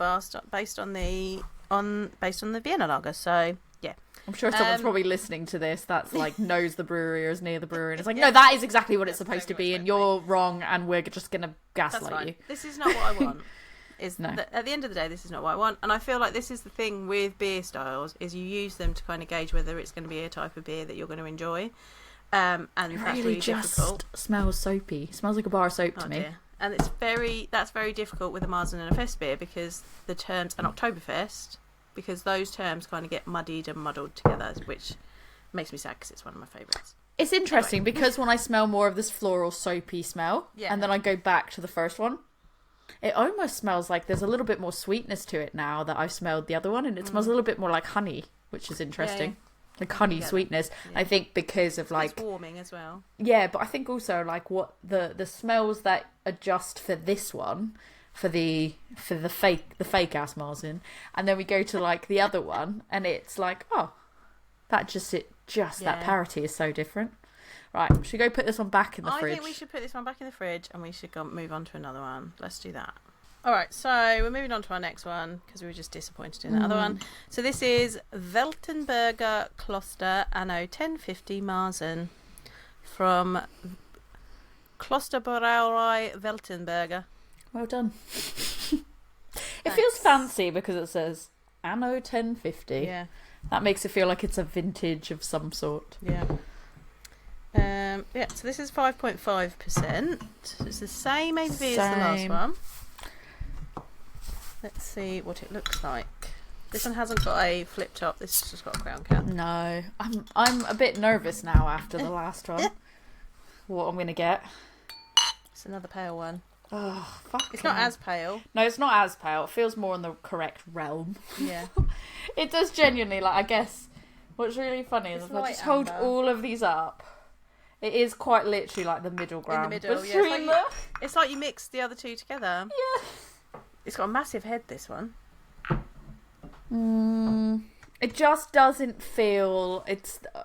[SPEAKER 1] based on the Vienna lager. So yeah,
[SPEAKER 2] I'm sure someone's probably listening to this that's like knows the brewery or is near the brewery and it's like, no, that is exactly what it's supposed to be, and you're wrong, and we're just gonna gaslight you.
[SPEAKER 1] This is not what I want. At the end of the day, this is not what I want, and I feel like this is the thing with beer styles: is you use them to kind of gauge whether it's going to be a type of beer that you're going to enjoy. And
[SPEAKER 2] it
[SPEAKER 1] that's
[SPEAKER 2] really
[SPEAKER 1] just
[SPEAKER 2] difficult. Smells soapy. It smells like a bar of soap to me.
[SPEAKER 1] Dear. And that's very difficult with a Marzen and a Fest beer because the terms, and Oktoberfest, because those terms kind of get muddied and muddled together, which makes me sad because it's one of my favourites.
[SPEAKER 2] It's interesting because when I smell more of this floral soapy smell, and then I go back to the first one, it almost smells like there's a little bit more sweetness to it now that I've smelled the other one, and it smells a little bit more like honey, which is interesting. Yeah. Like honey sweetness. I think because of like
[SPEAKER 1] it's warming as well.
[SPEAKER 2] Yeah, but I think also like what the smells that adjust for this one, for the fake ass Marzen, and then we go to like the other one and it's like, oh, that parity is so different. Right, should we go put this one back in the fridge?
[SPEAKER 1] I think we should put this one back in the fridge and we should move on to another one. Let's do that. Alright, so we're moving on to our next one because we were just disappointed in that other one. So this is Weltenburger Kloster Anno 1050 Marzen from Klosterbrauerei Weltenburger.
[SPEAKER 2] Well done. It feels fancy because it says Anno 1050.
[SPEAKER 1] Yeah.
[SPEAKER 2] That makes it feel like it's a vintage of some sort.
[SPEAKER 1] Yeah. So this is 5.5%. So it's the same ABV as the last one. Let's see what it looks like. This one hasn't got a flip top. This has just got a crown cap.
[SPEAKER 2] No, I'm a bit nervous now after the last one. What I'm gonna get?
[SPEAKER 1] It's another pale one.
[SPEAKER 2] Oh, fuck!
[SPEAKER 1] It's not as pale.
[SPEAKER 2] No, it's not as pale. It feels more in the correct realm.
[SPEAKER 1] Yeah.
[SPEAKER 2] It does genuinely, like, I guess what's really funny is if I just hold all of these up, it is quite literally like the middle ground.
[SPEAKER 1] In the middle, yeah. It's like you mix the other two together.
[SPEAKER 2] Yeah.
[SPEAKER 1] It's got a massive head, this one.
[SPEAKER 2] It just doesn't feel...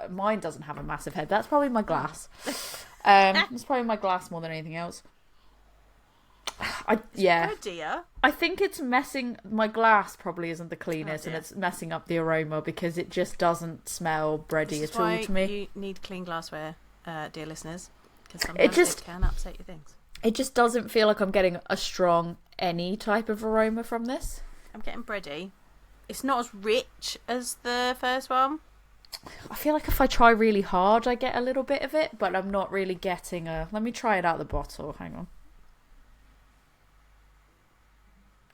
[SPEAKER 2] mine doesn't have a massive head. That's probably my glass. It's probably my glass more than anything else.
[SPEAKER 1] Dear.
[SPEAKER 2] I think it's messing... My glass probably isn't the cleanest, and it's messing up the aroma because it just doesn't smell bready at all to me.
[SPEAKER 1] You need clean glassware, dear listeners, because sometimes it can upset your things.
[SPEAKER 2] It just doesn't feel like I'm getting a strong any type of aroma from this.
[SPEAKER 1] I'm getting bready. It's not as rich as the first one.
[SPEAKER 2] I feel like if I try really hard, I get a little bit of it, but I'm not really getting a... Let me try it out the bottle. Hang on.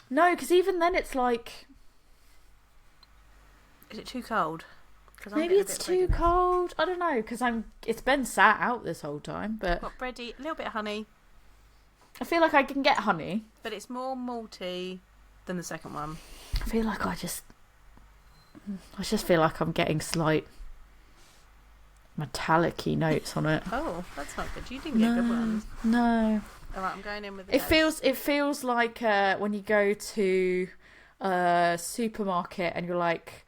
[SPEAKER 2] No, because even then it's like...
[SPEAKER 1] Is it too cold?
[SPEAKER 2] Maybe it's too cold. I don't know, because it's been sat out this whole time, but...
[SPEAKER 1] Got bready, a little bit of honey.
[SPEAKER 2] I feel like I can get honey.
[SPEAKER 1] But it's more malty than the second one.
[SPEAKER 2] I feel like I just feel like I'm getting slight metallic-y notes on it.
[SPEAKER 1] Oh, that's not good. You didn't get good ones.
[SPEAKER 2] No.
[SPEAKER 1] All right, I'm going in with the
[SPEAKER 2] It feels like when you go to a supermarket and you're like,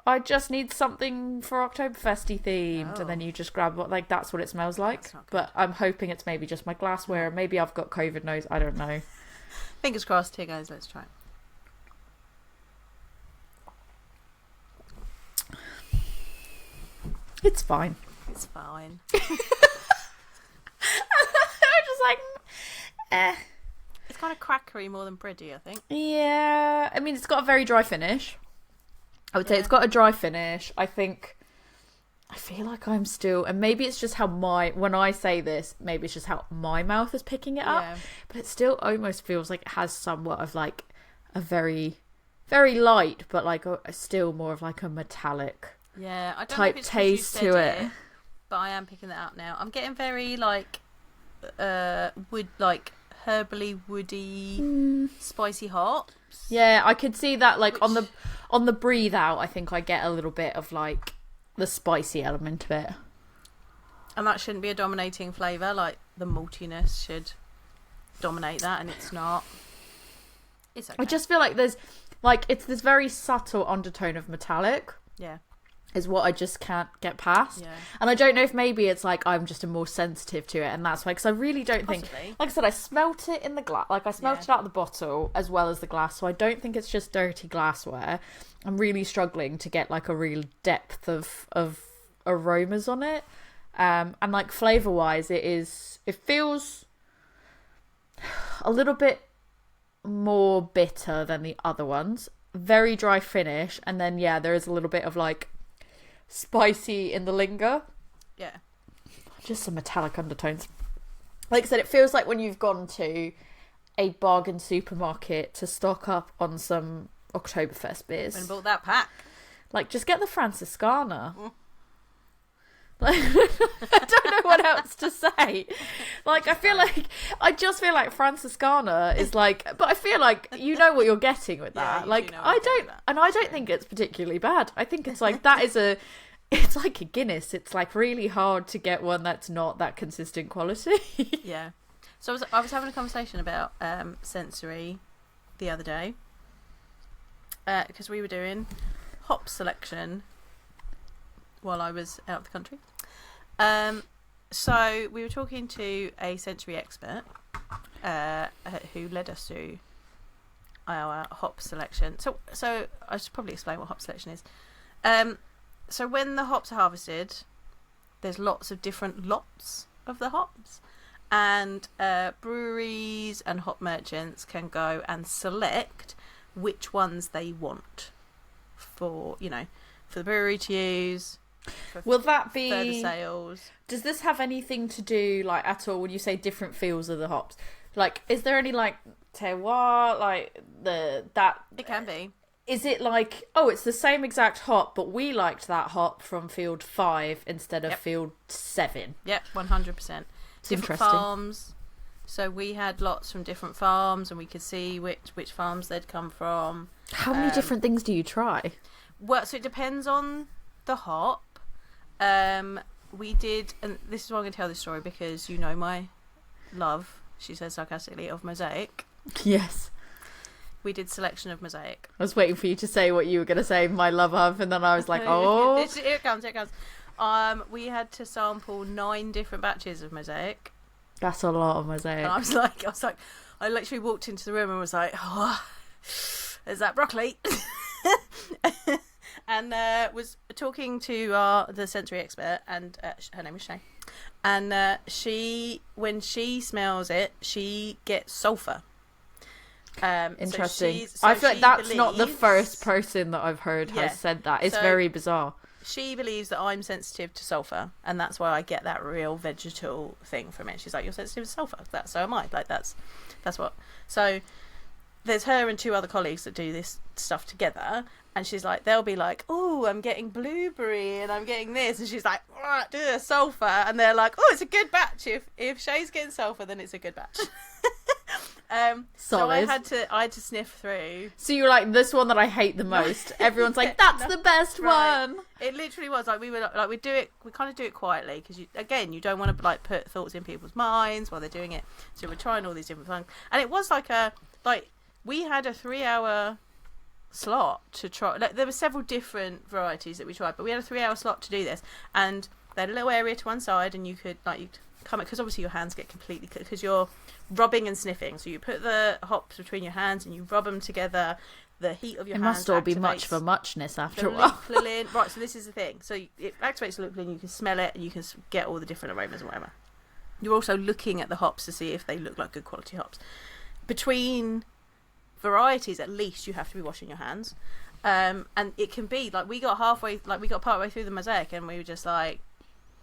[SPEAKER 2] I just need something for Oktoberfesty themed, and then you just grab like that's what it smells like. But I'm hoping it's maybe just my glassware. Maybe I've got COVID nose. I don't know.
[SPEAKER 1] Fingers crossed. Here goes. Let's try.
[SPEAKER 2] It's fine.
[SPEAKER 1] It's fine.
[SPEAKER 2] I'm just like,
[SPEAKER 1] It's kind of crackery more than bready, I think.
[SPEAKER 2] Yeah, I mean, it's got a very dry finish. I would say it's got a dry finish. I feel like I'm still, and maybe it's just how when I say this, maybe it's just how my mouth is picking it up. But it still almost feels like it has somewhat of like a very, very light, but like still more of like a metallic
[SPEAKER 1] I don't
[SPEAKER 2] type
[SPEAKER 1] know if it's
[SPEAKER 2] taste to it.
[SPEAKER 1] But I am picking that up now. I'm getting very like herbally woody, spicy hops.
[SPEAKER 2] Yeah, I could see that like on the breathe out. I think I get a little bit of like the spicy element of it,
[SPEAKER 1] and that shouldn't be a dominating flavour. Like the maltiness should dominate that, and it's not. It's okay.
[SPEAKER 2] I just feel like there's like it's this very subtle undertone of metallic.
[SPEAKER 1] Yeah.
[SPEAKER 2] Is what I just can't get past.
[SPEAKER 1] Yeah.
[SPEAKER 2] And I don't know if maybe it's like I'm just more sensitive to it, and that's why, because I really don't think, like I said, I smelt it in the glass, like I smelt it out of the bottle as well as the glass, so I don't think it's just dirty glassware. I'm really struggling to get like a real depth of aromas on it. And like flavour wise, it feels a little bit more bitter than the other ones. Very dry finish, and then there is a little bit of like spicy in the linger.
[SPEAKER 1] Yeah.
[SPEAKER 2] Just some metallic undertones. Like I said, it feels like when you've gone to a bargain supermarket to stock up on some Oktoberfest beers.
[SPEAKER 1] And bought that pack.
[SPEAKER 2] Like, just get the Franziskaner. Like, I don't know what else to say. Like, I just feel like Franziskaner is like, but I feel like you know what you're getting with that. Like, I don't think it's particularly bad. I think it's like, it's like a Guinness. It's like really hard to get one that's not that consistent quality.
[SPEAKER 1] Yeah. So I was having a conversation about sensory the other day because we were doing hop selection while I was out of the country. So we were talking to a sensory expert who led us through our hop selection. So I should probably explain what hop selection is. So when the hops are harvested, there's lots of different lots of the hops, and breweries and hop merchants can go and select which ones they want for the brewery to use.
[SPEAKER 2] Will that be
[SPEAKER 1] further sales?
[SPEAKER 2] Does this have anything to do like at all when you say different feels of the hops? Like, is there any like terroir, like that?
[SPEAKER 1] It can be.
[SPEAKER 2] Is it like, oh, it's the same exact hop, but we liked that hop from field 5 instead of field 7?
[SPEAKER 1] Yep, 100%. Different farms. So we had lots from different farms, and we could see which farms they'd come from.
[SPEAKER 2] How many different things do you try?
[SPEAKER 1] Well, so it depends on the hop. We did, and this is why I'm going to tell this story, because you know my love, she says sarcastically, of Mosaic.
[SPEAKER 2] Yes.
[SPEAKER 1] We did selection of Mosaic.
[SPEAKER 2] I was waiting for you to say what you were going to say, my love of, and then I was like, oh.
[SPEAKER 1] Here it comes. We had to sample 9 different batches of Mosaic.
[SPEAKER 2] That's a lot of Mosaic.
[SPEAKER 1] And I was like, I literally walked into the room and was like, oh, is that broccoli? And was talking to the sensory expert, and her name is Shay. And when she smells it, she gets sulphur.
[SPEAKER 2] Interesting. I feel like that's not the first person that I've heard has said that. It's very bizarre.
[SPEAKER 1] She believes that I'm sensitive to sulphur, and that's why I get that real vegetal thing from it. She's like, you're sensitive to sulphur. So am I. Like, that's what. So there's her and 2 other colleagues that do this stuff together, and she's like, they'll be like, oh, I'm getting blueberry and I'm getting this, and she's like, sulphur, and they're like, oh, it's a good batch. If Shay's getting sulphur, then it's a good batch. So I had to sniff through.
[SPEAKER 2] So you were like, this one that I hate the most. Everyone's like, that's the best one.
[SPEAKER 1] It literally was like we kind of do it quietly because you don't want to like put thoughts in people's minds while they're doing it. So we're trying all these different things, and it was we had a 3-hour slot to try. Like, there were several different varieties that we tried, but we had a 3-hour slot to do this, and they had a little area to one side, and you could come because obviously your hands get completely because you're rubbing and sniffing, so you put the hops between your hands and you rub them together. The heat of your hands
[SPEAKER 2] must all be much for muchness after a while.
[SPEAKER 1] Right, so this is the thing. So it activates the lupulin, you can smell it and you can get all the different aromas and whatever. You're also looking at the hops to see if they look like good quality hops. Between varieties, at least you have to be washing your hands, and it can be like we got partway through the mosaic and we were just like,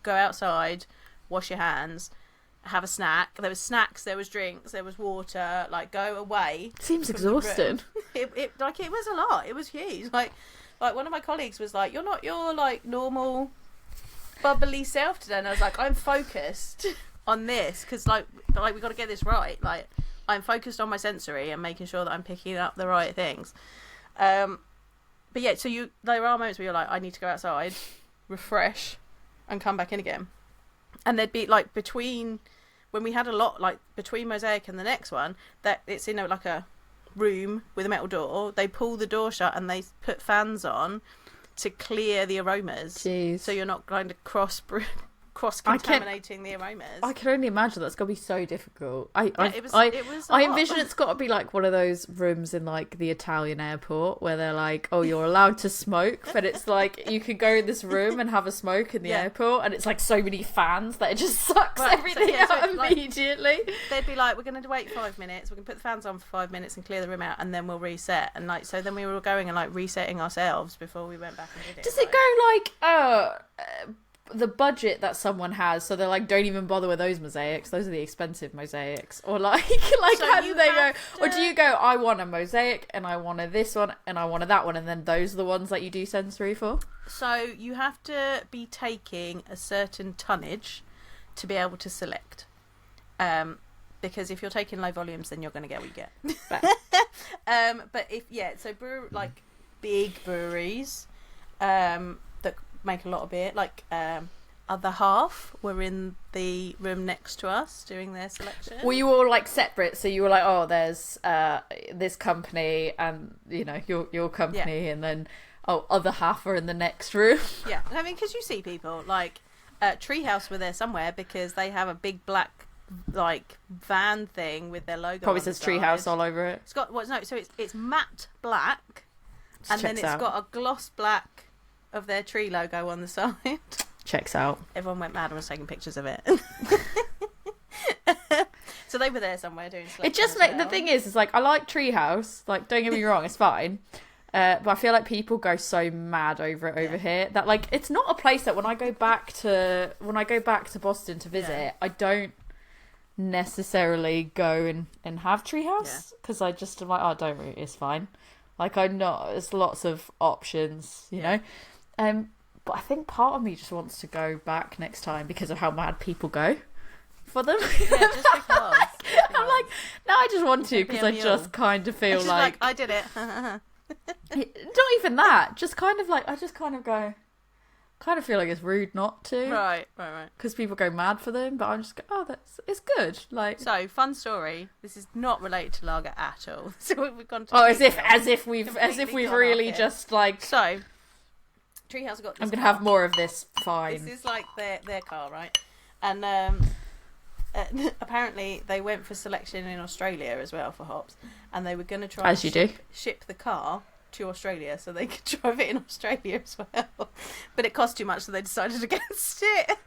[SPEAKER 1] go outside, wash your hands, have a snack. There was snacks, there was drinks, there was water. Like, go away.
[SPEAKER 2] Seems exhausting.
[SPEAKER 1] It was a lot. It was huge. Like one of my colleagues was like, "You're not your like normal bubbly self today," and I was like, "I'm focused on this because like we got to get this right. Like, I'm focused on my sensory and making sure that I'm picking up the right things." But yeah, so there are moments where you're like, I need to go outside, refresh, and come back in again. And there'd be like when we had a lot like between Mosaic and the next one, that it's in like a room with a metal door. They pull the door shut and they put fans on to clear the aromas.
[SPEAKER 2] Jeez.
[SPEAKER 1] So you're not going to cross contaminating the aromas.
[SPEAKER 2] I can only imagine that's got to be so difficult. I envision it's got to be like one of those rooms in like the Italian airport where they're like, oh, you're allowed to smoke, but it's like you could go in this room and have a smoke in the airport, and it's like so many fans that it just sucks everything out immediately.
[SPEAKER 1] They'd be like, we're going to wait 5 minutes, we're going to put the fans on for 5 minutes and clear the room out, and then we'll reset. And like, so then we were going and like resetting ourselves before we went back and did it.
[SPEAKER 2] Does it go like the budget that someone has, so they're like, don't even bother with those mosaics, those are the expensive mosaics, or like so how do they go or do you go, I want a mosaic and I want this one and I want that one, and then those are the ones that you do sensory for? So
[SPEAKER 1] you have to be taking a certain tonnage to be able to select, because if you're taking low volumes then you're going to get what you get. But so like big breweries that make a lot of beer, like other half were in the room next to us doing their selection.
[SPEAKER 2] Were you all like separate? So you were like, oh, there's this company and your company, and then other half are in the next room.
[SPEAKER 1] Yeah, I mean, because you see people like Treehouse were there somewhere because they have a big black like van thing with their logo.
[SPEAKER 2] Probably says Treehouse all over it.
[SPEAKER 1] It's got so it's matte black, and then it's got a gloss black of their tree logo on the side.
[SPEAKER 2] Checks out.
[SPEAKER 1] Everyone went mad and was taking pictures of it. So they were there somewhere doing selection.
[SPEAKER 2] It just the thing is like, I like Treehouse, like, don't get me wrong, it's fine, but I feel like people go so mad over it over here that like it's not a place that when I go back to Boston to visit, I don't necessarily go and have Treehouse because I just am like, oh, don't worry, it's fine. Like, I'm not, there's lots of options, you know. But I think part of me just wants to go back next time because of how mad people go for them.
[SPEAKER 1] Yeah, just because.
[SPEAKER 2] I'm like, no, I just want to because I just kind of feel like
[SPEAKER 1] I did it.
[SPEAKER 2] Not even that. Just kind of like, I just kind of go, kind of feel like it's rude not to.
[SPEAKER 1] Right.
[SPEAKER 2] Because people go mad for them, but I'm just go, oh, it's good. Like,
[SPEAKER 1] so fun story. This is not related to lager at all. So we've gone to
[SPEAKER 2] as if we've really just like.
[SPEAKER 1] So Treehouse got this.
[SPEAKER 2] I'm gonna have more of this. Fine.
[SPEAKER 1] This is like their car, right? And apparently they went for selection in Australia as well for hops, and they were going to try ship the car to Australia so they could drive it in Australia as well, but it cost too much, so they decided against it.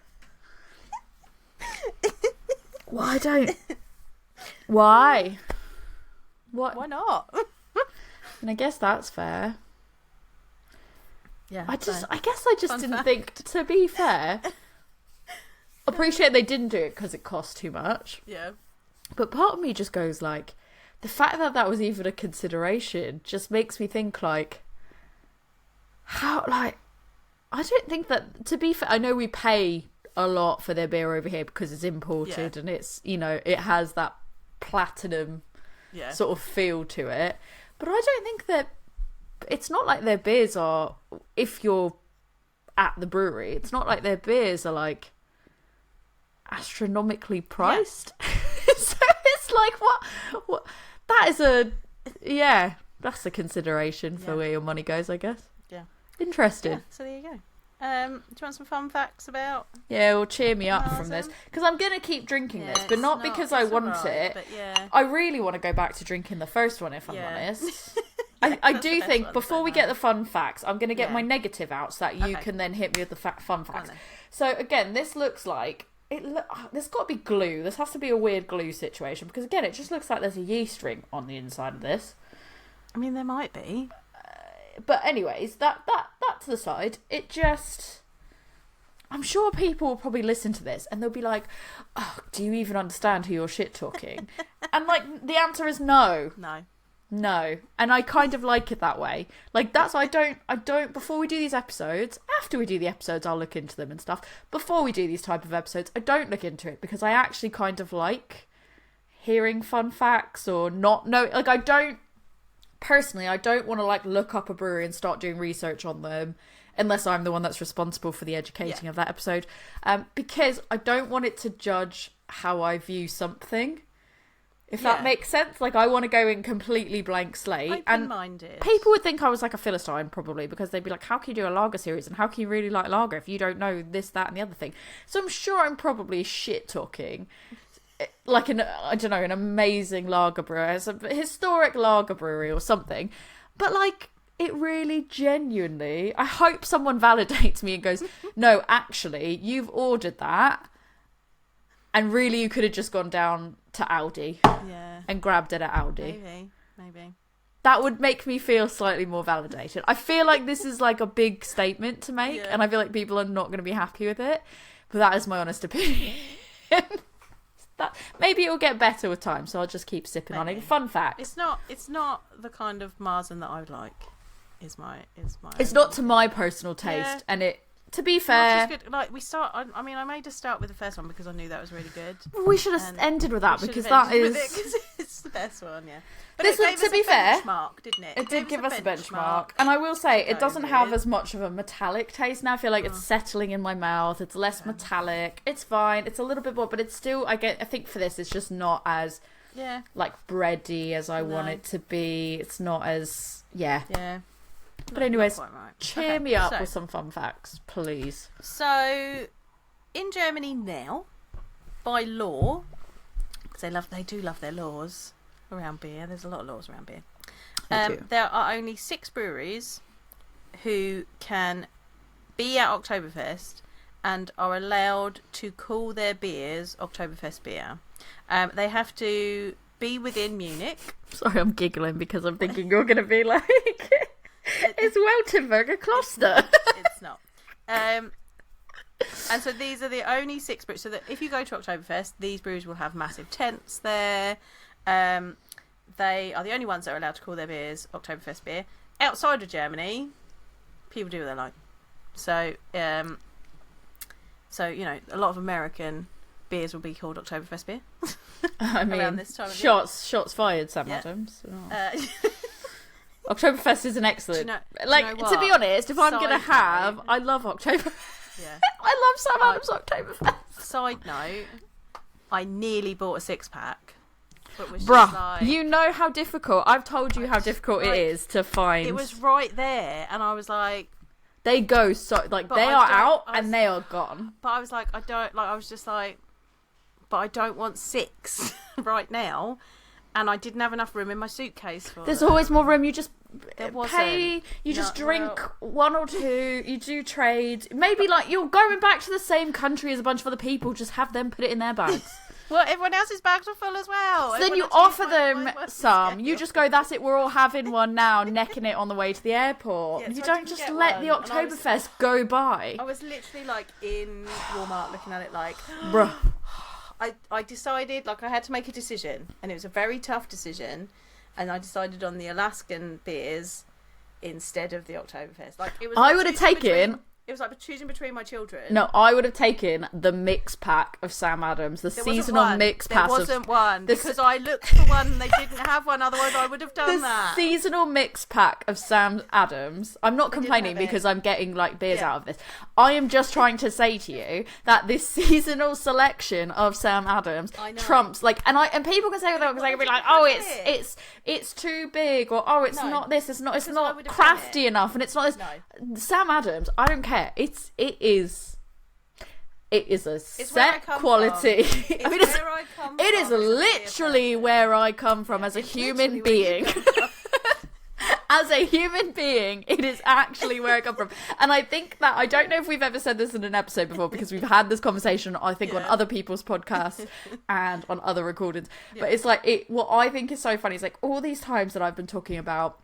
[SPEAKER 2] Why don't? Why? What?
[SPEAKER 1] Why not?
[SPEAKER 2] And I guess that's fair.
[SPEAKER 1] Yeah.
[SPEAKER 2] I guess I just didn't think. To be fair, appreciate they didn't do it because it cost too much.
[SPEAKER 1] Yeah.
[SPEAKER 2] But part of me just goes like, the fact that was even a consideration just makes me think like, how, like, I don't think that, to be fair, I know we pay a lot for their beer over here because it's imported and it's, it has that platinum sort of feel to it. But I don't think that it's not like their beers are, if you're at the brewery, it's not like their beers are like astronomically priced. So it's like, what that is that's a consideration for where your money goes, I guess.
[SPEAKER 1] Yeah.
[SPEAKER 2] Interesting.
[SPEAKER 1] Yeah, so there you go. Do you want some fun facts about?
[SPEAKER 2] Yeah, well, cheer me up from
[SPEAKER 1] Marzen?
[SPEAKER 2] this, because I'm gonna keep drinking this, but not because I want it.
[SPEAKER 1] But yeah.
[SPEAKER 2] I really want to go back to drinking the first one, if I'm honest. I do think before we get the fun facts, I'm going to get my negative out so that you can then hit me with the fun facts. So again, this looks like there's got to be glue. This has to be a weird glue situation, because again, it just looks like there's a yeast ring on the inside of this.
[SPEAKER 1] I mean, there might be.
[SPEAKER 2] But anyways, that to the side. It just, I'm sure people will probably listen to this and they'll be like, "Oh, do you even understand who you're shit talking?" And like the answer is no. No. And I kind of like it that way. Like, that's why I don't, before we do these episodes, after we do the episodes, I'll look into them and stuff. Before we do these type of episodes, I don't look into it, because I actually kind of like hearing fun facts or not know. Like, I don't want to like look up a brewery and start doing research on them unless I'm the one that's responsible for the educating of that episode. Because I don't want it to judge how I view something. If that makes sense. Like, I want to go in completely blank slate.
[SPEAKER 1] Open-minded.
[SPEAKER 2] And people would think I was like a Philistine, probably, because they'd be like, how can you do a lager series and how can you really like lager if you don't know this, that and the other thing? So I'm sure I'm probably shit talking like an amazing lager brewer, a historic lager brewery or something. But like, it really genuinely, I hope someone validates me and goes, no, actually, you've ordered that. And really, you could have just gone down to Aldi and grabbed it at Aldi.
[SPEAKER 1] Maybe.
[SPEAKER 2] That would make me feel slightly more validated. I feel like this is like a big statement to make, and I feel like people are not going to be happy with it. But that is my honest opinion. Maybe it will get better with time, so I'll just keep sipping on it. Fun fact:
[SPEAKER 1] it's not the kind of Marzen that I would like. Is my.
[SPEAKER 2] It's not to my personal taste, and it. To be fair,
[SPEAKER 1] good. Like, I made us start with the first one because I knew that was really good.
[SPEAKER 2] We should have ended with that, because that is
[SPEAKER 1] it's the best one, But
[SPEAKER 2] this
[SPEAKER 1] it gave
[SPEAKER 2] to be fair,
[SPEAKER 1] benchmark, didn't it?
[SPEAKER 2] It did give us a benchmark, and I will say it doesn't have as much of a metallic taste now. I feel like it's settling in my mouth. It's less metallic. It's fine. It's a little bit more, but it's still. I think for this, it's just not as like bready as I want it to be. It's not as But anyways, cheer me up with some fun facts, please.
[SPEAKER 1] So, in Germany now, by law, because they do love their laws around beer. There's a lot of laws around beer. There are only 6 breweries who can be at Oktoberfest and are allowed to call their beers Oktoberfest beer. They have to be within Munich.
[SPEAKER 2] Sorry, I'm giggling because I'm thinking you're going to be like... It's Weltenburger Kloster.
[SPEAKER 1] It's not. And so these are the only 6 breweries. So that if you go to Oktoberfest, these breweries will have massive tents there. They are the only ones that are allowed to call their beers Oktoberfest beer. Outside of Germany, people do what they like. So, you know, a lot of American beers will be called Oktoberfest beer.
[SPEAKER 2] I mean,
[SPEAKER 1] around this time of
[SPEAKER 2] shots fired, Sam Adams. Oktoberfest is an excellent. To be honest, if I'm going to have, I love Oktoberfest.
[SPEAKER 1] Yeah.
[SPEAKER 2] I love Sam Adams Oktoberfest.
[SPEAKER 1] Side note, I nearly bought a 6-pack. But was
[SPEAKER 2] Bruh,
[SPEAKER 1] just like,
[SPEAKER 2] you know how difficult, I've told you how difficult it is to find.
[SPEAKER 1] It was right there, and I was like...
[SPEAKER 2] They go so, like, they are out and they are gone.
[SPEAKER 1] But I was like, I don't want 6 right now. And I didn't have enough room in my suitcase for
[SPEAKER 2] There's always more room. You just
[SPEAKER 1] pay.
[SPEAKER 2] You just drink 1 or 2. You do trade. Maybe like you're going back to the same country as a bunch of other people. Just have them put it in their bags.
[SPEAKER 1] Well, everyone else's bags are full as well.
[SPEAKER 2] So then you offer them some. You just go, that's it. We're all having one now, necking it on the way to the airport.
[SPEAKER 1] Yeah, so
[SPEAKER 2] you don't just let the Oktoberfest go by.
[SPEAKER 1] I was literally like in Walmart looking at it like,
[SPEAKER 2] bruh.
[SPEAKER 1] I decided, like, I had to make a decision, and it was a very tough decision, and I decided on the Alaskan beers instead of the Oktoberfest. Like, it was.
[SPEAKER 2] I would have taken
[SPEAKER 1] It was like choosing between my children.
[SPEAKER 2] No, I would have taken the mix pack of Sam Adams, the seasonal mix pack.
[SPEAKER 1] There wasn't one because I looked for one and they didn't have one. Otherwise, I would have done that.
[SPEAKER 2] The seasonal mix pack of Sam Adams. I'm not complaining because I'm getting like beers out of this. I am just trying to say to you that this seasonal selection of Sam Adams trumps like, and people can say that because they can be like, oh, it's too big, or oh, it's not this, it's not crafty enough, and it's not this. No. Sam Adams, I don't care. It is a set quality. It is literally where I come from as a human being. As a human being, it is actually where I come from. And I think that, I don't know if we've ever said this in an episode before, because we've had this conversation, I think, on other people's podcasts and on other recordings. But it's like, what I think is so funny is like all these times that I've been talking about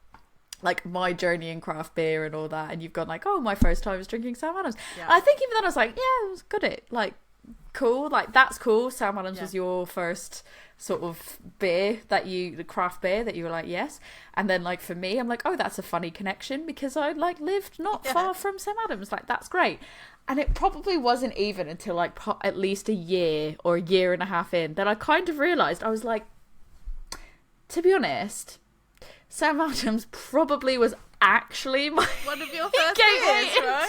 [SPEAKER 2] like my journey in craft beer and all that, and you've gone like, oh, my first time was drinking Sam Adams. I think even then I was like, yeah, it was good. Cool, like that's cool. Sam Adams was your first sort of beer the craft beer that you were like, yes. And then like for me, I'm like, oh, that's a funny connection because I like lived not far from Sam Adams. Like that's great. And it probably wasn't even until like at least a year or a year and a half in that I kind of realised, I was like, to be honest, Sam Adams probably was actually one of your first beers, right?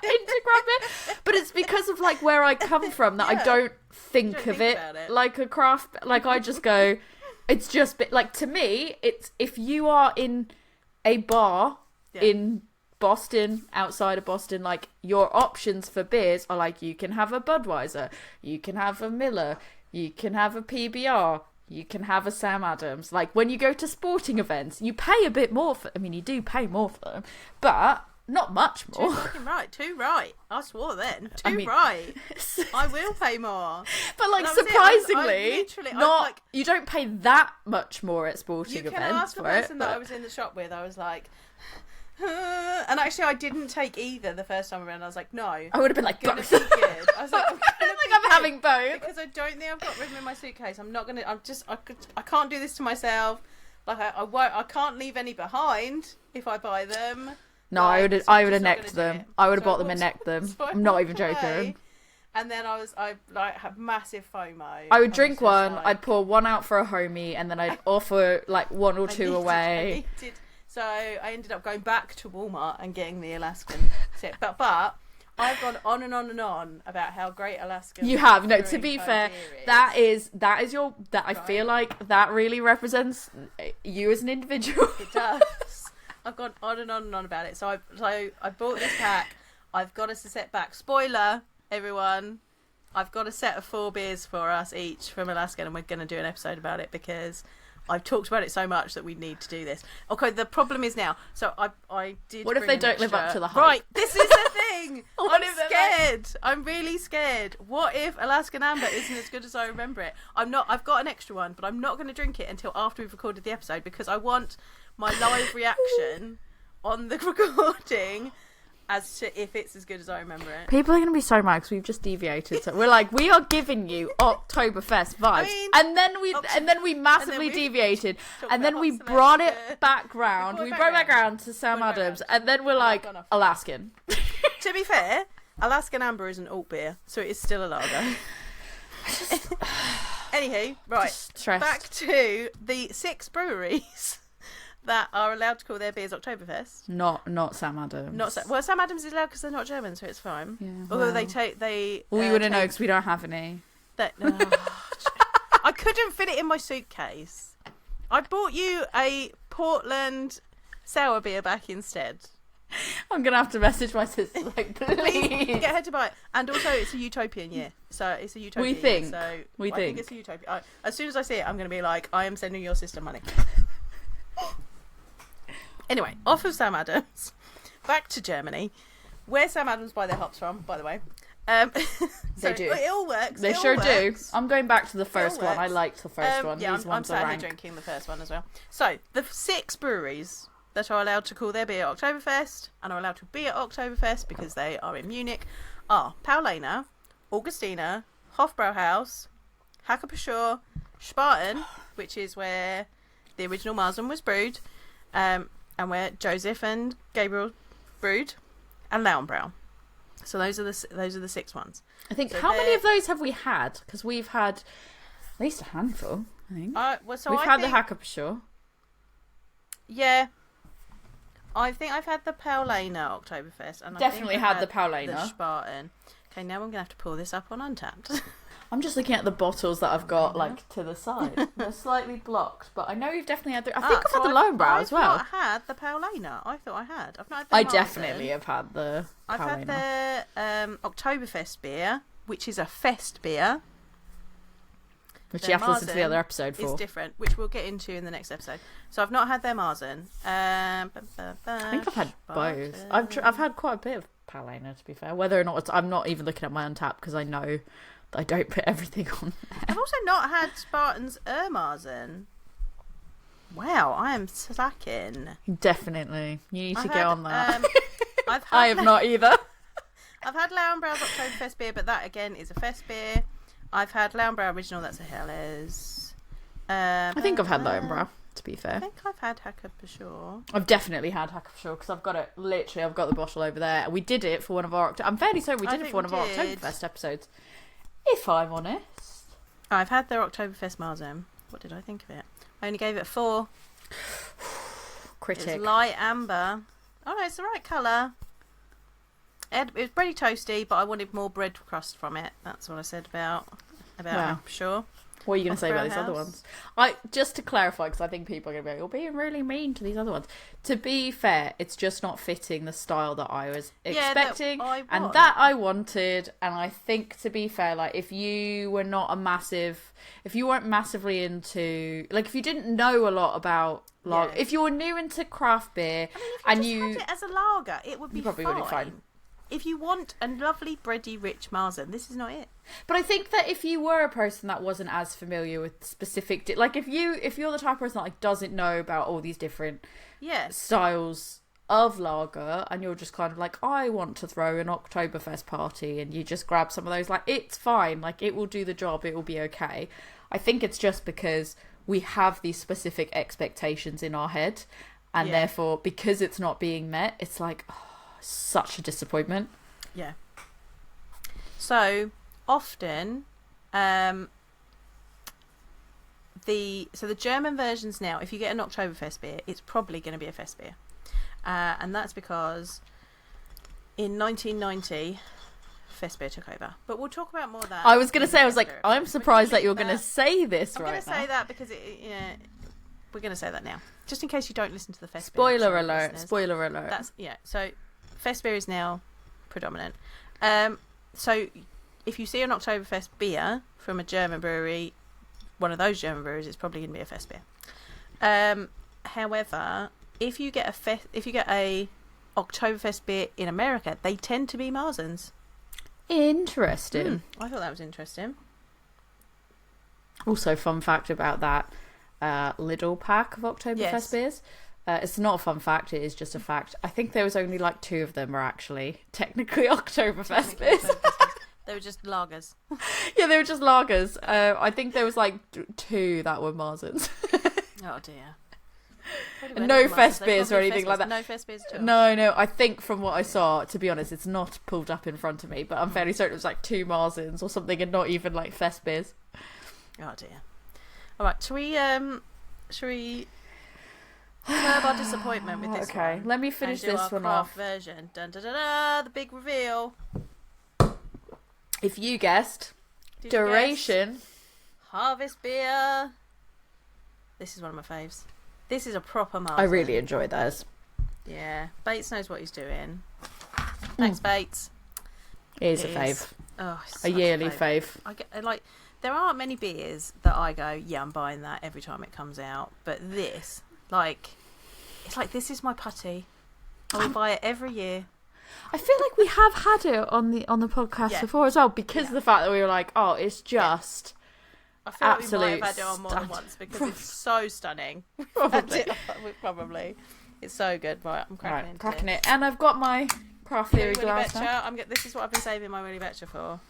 [SPEAKER 2] Into craft beer. But it's because of like where I come from that I don't think of it like a craft. Like I just go, it's just like, to me, it's if you are in a bar in Boston, outside of Boston, like your options for beers are like, you can have a Budweiser, you can have a Miller, you can have a PBR, you can have a Sam Adams. Like when you go to sporting events, you pay a bit more for. I mean, you do pay more for them, but not much more.
[SPEAKER 1] Too right. I swore then. Right. I will pay more.
[SPEAKER 2] But like surprisingly, you don't pay that much more at sporting events. You can ask the person
[SPEAKER 1] that I was in the shop with. I was like. And actually, I didn't take either the first time around. I was like, no. I
[SPEAKER 2] would have been like, both.
[SPEAKER 1] Be good. I was like,
[SPEAKER 2] I'm having both
[SPEAKER 1] because I don't think I've got room in my suitcase. I'm not gonna. I can't do this to myself. Like I won't. I can't leave any behind if I buy them.
[SPEAKER 2] No, like, I would have necked them. I would have bought them and necked them. I'm not even joking.
[SPEAKER 1] And then I had massive FOMO.
[SPEAKER 2] I would drink one. Like, I'd pour one out for a homie, and then I'd offer like one or two away.
[SPEAKER 1] So I ended up going back to Walmart and getting the Alaskan tip. But I've gone on and on and on about how great Alaskan.
[SPEAKER 2] You have. No, to be fair, that is your. That I feel like that really represents you as an individual.
[SPEAKER 1] It does. I've gone on and on and on about it. So I bought this pack. I've got us a set back. Spoiler, everyone. I've got a set of 4 beers for us each from Alaskan, and we're going to do an episode about it because I've talked about it so much that we need to do this. Okay, the problem is now. So I did.
[SPEAKER 2] What if they don't live up to the hype?
[SPEAKER 1] Right, this is the thing. I'm scared. I'm really scared. What if Alaskan Amber isn't as good as I remember it? I'm not. I've got an extra one, but I'm not going to drink it until after we've recorded the episode because I want my live reaction on the recording as to if it's as good as I remember it.
[SPEAKER 2] People are going to be so mad because we've just deviated. So we're like, we are giving you Oktoberfest vibes, and then we massively deviated, and then we brought it back round. We brought it back round to Sam Adams, and then we're like, Alaskan.
[SPEAKER 1] To be fair, Alaskan Amber is an alt beer, so it is still a lager. Anywho, right, back to the 6 breweries that are allowed to call their beers Oktoberfest.
[SPEAKER 2] Not Sam Adams.
[SPEAKER 1] Well, Sam Adams is allowed because they're not German, so it's fine. Yeah, although we
[SPEAKER 2] wouldn't know because we don't have any.
[SPEAKER 1] I couldn't fit it in my suitcase. I bought you a Portland sour beer back instead.
[SPEAKER 2] I'm gonna have to message my sister, like, please
[SPEAKER 1] get her to buy it. And also, it's a utopian year, so it's a utopian.
[SPEAKER 2] We think.
[SPEAKER 1] Year, so I think it's a utopia. As soon as I see it, I'm gonna be like, I am sending your sister money. Anyway, off of Sam Adams, back to Germany, where Sam Adams buy their hops from, by the way.
[SPEAKER 2] They do.
[SPEAKER 1] It all works.
[SPEAKER 2] They sure do. I'm going back to the first one. I liked the first one.
[SPEAKER 1] Yeah, I'm sadly drinking the first one as well. So, the 6 breweries that are allowed to call their beer Oktoberfest and are allowed to be at Oktoberfest because they are in Munich are Paulaner, Augustiner, Hofbrauhaus, Hacker-Pschorr, Spaten, which is where the original Marzen was brewed, and where Joseph and Gabriel brewed, and Lauenbrau. So those are the 6 ones.
[SPEAKER 2] I think,
[SPEAKER 1] so
[SPEAKER 2] how many of those have we had? Because we've had at least a handful, I think. We've had the Hacker-Pschorr.
[SPEAKER 1] Yeah. I think I've had the Paulaner Oktoberfest. And
[SPEAKER 2] Definitely
[SPEAKER 1] I think
[SPEAKER 2] had
[SPEAKER 1] I've
[SPEAKER 2] the Paulaner.
[SPEAKER 1] The Spartan. Okay, now I'm going to have to pull this up on Untapped.
[SPEAKER 2] I'm just looking at the bottles that I've got, like, to the side. They're slightly blocked, but I know you've definitely had the... I think I've had the Lowenbrau as well.
[SPEAKER 1] I've not had the Paulaner. I thought I had. I've not had the
[SPEAKER 2] I
[SPEAKER 1] Marzen.
[SPEAKER 2] definitely have had the Paulaner.
[SPEAKER 1] I've had the Oktoberfest beer, which is a fest beer.
[SPEAKER 2] Which you have to listen to the other episode for.
[SPEAKER 1] It's different, which we'll get into in the next episode. So I've not had their Marzen.
[SPEAKER 2] I think I've had both. I've had quite a bit of Paulaner, to be fair. Whether or not I'm not even looking at my Untapped because I know that I don't put everything on there.
[SPEAKER 1] I've also not had Spartan's Marzen. Wow, I am slacking.
[SPEAKER 2] Definitely. You need to get on that.
[SPEAKER 1] I
[SPEAKER 2] have not either.
[SPEAKER 1] I've had Lauenbrau's Oktoberfest beer, but that again is a fest beer. I've had Lauenbrau Original, that's a Helles.
[SPEAKER 2] I think I've had Lauenbrau, to be fair.
[SPEAKER 1] I think I've had Hacker-Pschorr.
[SPEAKER 2] I've definitely had Hacker-Pschorr because I've got the bottle over there. We did it for one of our... I'm fairly certain we did it for one of our Oktoberfest episodes. If I'm honest.
[SPEAKER 1] I've had their Oktoberfest Marzen. What did I think of it? I only gave it a 4.
[SPEAKER 2] Critic.
[SPEAKER 1] It's light amber. Oh no, it's the right colour. It was pretty toasty, but I wanted more bread crust from it. That's what I said about Hacker-Pschorr.
[SPEAKER 2] What are you going to say about these other ones? Just to clarify, because I think people are going to be like, you're being really mean to these other ones. To be fair, it's just not fitting the style that I was expecting and that I wanted. And I think, to be fair, like if you weren't massively into, like if you didn't know a lot about lager, if you were new into craft beer,
[SPEAKER 1] if you had it as a lager, it would be
[SPEAKER 2] probably would be fine.
[SPEAKER 1] If you want a lovely, bready, rich Marzen, this is not it.
[SPEAKER 2] But I think that if you were a person that wasn't as familiar with specific... like, if you're the type of person that like, doesn't know about all these different styles of lager, and you're just kind of like, I want to throw an Oktoberfest party, and you just grab some of those, like, it's fine. Like, it will do the job. It will be okay. I think it's just because we have these specific expectations in our head, and therefore, because it's not being met, it's like... such a disappointment.
[SPEAKER 1] Yeah. So often, the German versions now, if you get an Oktoberfest beer, it's probably going to be a fest beer, and that's because in 1990, fest beer took over. But we'll talk about more of that.
[SPEAKER 2] I was going to say, I'm surprised that you're going to say this right now.
[SPEAKER 1] I'm going to say that because we're going to say that now, just in case you don't listen to the fest.
[SPEAKER 2] Spoiler alert! Spoiler alert!
[SPEAKER 1] So. Fest beer is now predominant. So if you see an Oktoberfest beer from a German brewery, one of those German breweries, it's probably going to be a fest beer. However, if you get a Oktoberfest beer in America, they tend to be Marzens.
[SPEAKER 2] Interesting.
[SPEAKER 1] I thought that was interesting.
[SPEAKER 2] Also, fun fact about that Lidl pack of Oktoberfest beers. It's not a fun fact, it is just a fact. I think there was only like 2 of them are actually technically Oktoberfest beers.
[SPEAKER 1] They were just lagers.
[SPEAKER 2] Yeah, they were just lagers. I think there was like 2 that were Marzens.
[SPEAKER 1] Oh dear.
[SPEAKER 2] And no fest beers or anything like that.
[SPEAKER 1] No fest beers at all.
[SPEAKER 2] No, I think from what I saw, to be honest, it's not pulled up in front of me, but I'm fairly certain it was like 2 Marzens or something and not even like fest beers.
[SPEAKER 1] Oh dear. Alright, shall we curb our disappointment with this one?
[SPEAKER 2] Okay, let me finish this one off.
[SPEAKER 1] Version. Dun, dun, dun, dun, the big reveal.
[SPEAKER 2] If you guessed, duration.
[SPEAKER 1] Harvest beer. This is one of my faves. This is a proper Marzen.
[SPEAKER 2] I really enjoy those.
[SPEAKER 1] Yeah, Bates knows what he's doing. Thanks, Bates.
[SPEAKER 2] It is a fave.
[SPEAKER 1] Oh,
[SPEAKER 2] a yearly fave.
[SPEAKER 1] There aren't many beers that I go, yeah, I'm buying that every time it comes out. But this, it's like this is my putty. I will buy it every year.
[SPEAKER 2] I feel like we have had it on the podcast before as well, because of the fact that we were like, oh, it's just
[SPEAKER 1] I feel like we might have had it on more than once because it's so stunning. Probably. It's so good. Right, I'm cracking it.
[SPEAKER 2] And I've got my craft theory glass now.
[SPEAKER 1] This is what I've been saving my Willy Betcher for.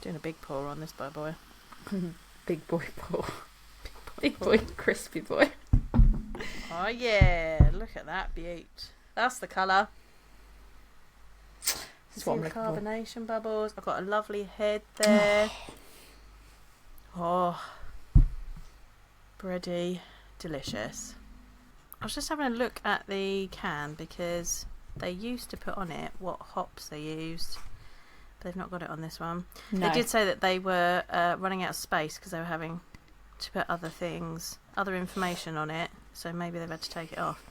[SPEAKER 1] Doing a big pour on this, boy.
[SPEAKER 2] Big boy pour.
[SPEAKER 1] Big boy
[SPEAKER 2] Big boy, crispy boy.
[SPEAKER 1] Oh yeah, look at that beaut. That's the colour.
[SPEAKER 2] This is what I'm looking for.
[SPEAKER 1] Carbonation bubbles. I've got a lovely head there. Oh, bready, delicious. I was just having a look at the can because they used to put on it what hops they used. They've not got it on this one.
[SPEAKER 2] No.
[SPEAKER 1] They did say that they were running out of space because they were having to put other information on it. So maybe they've had to take it off.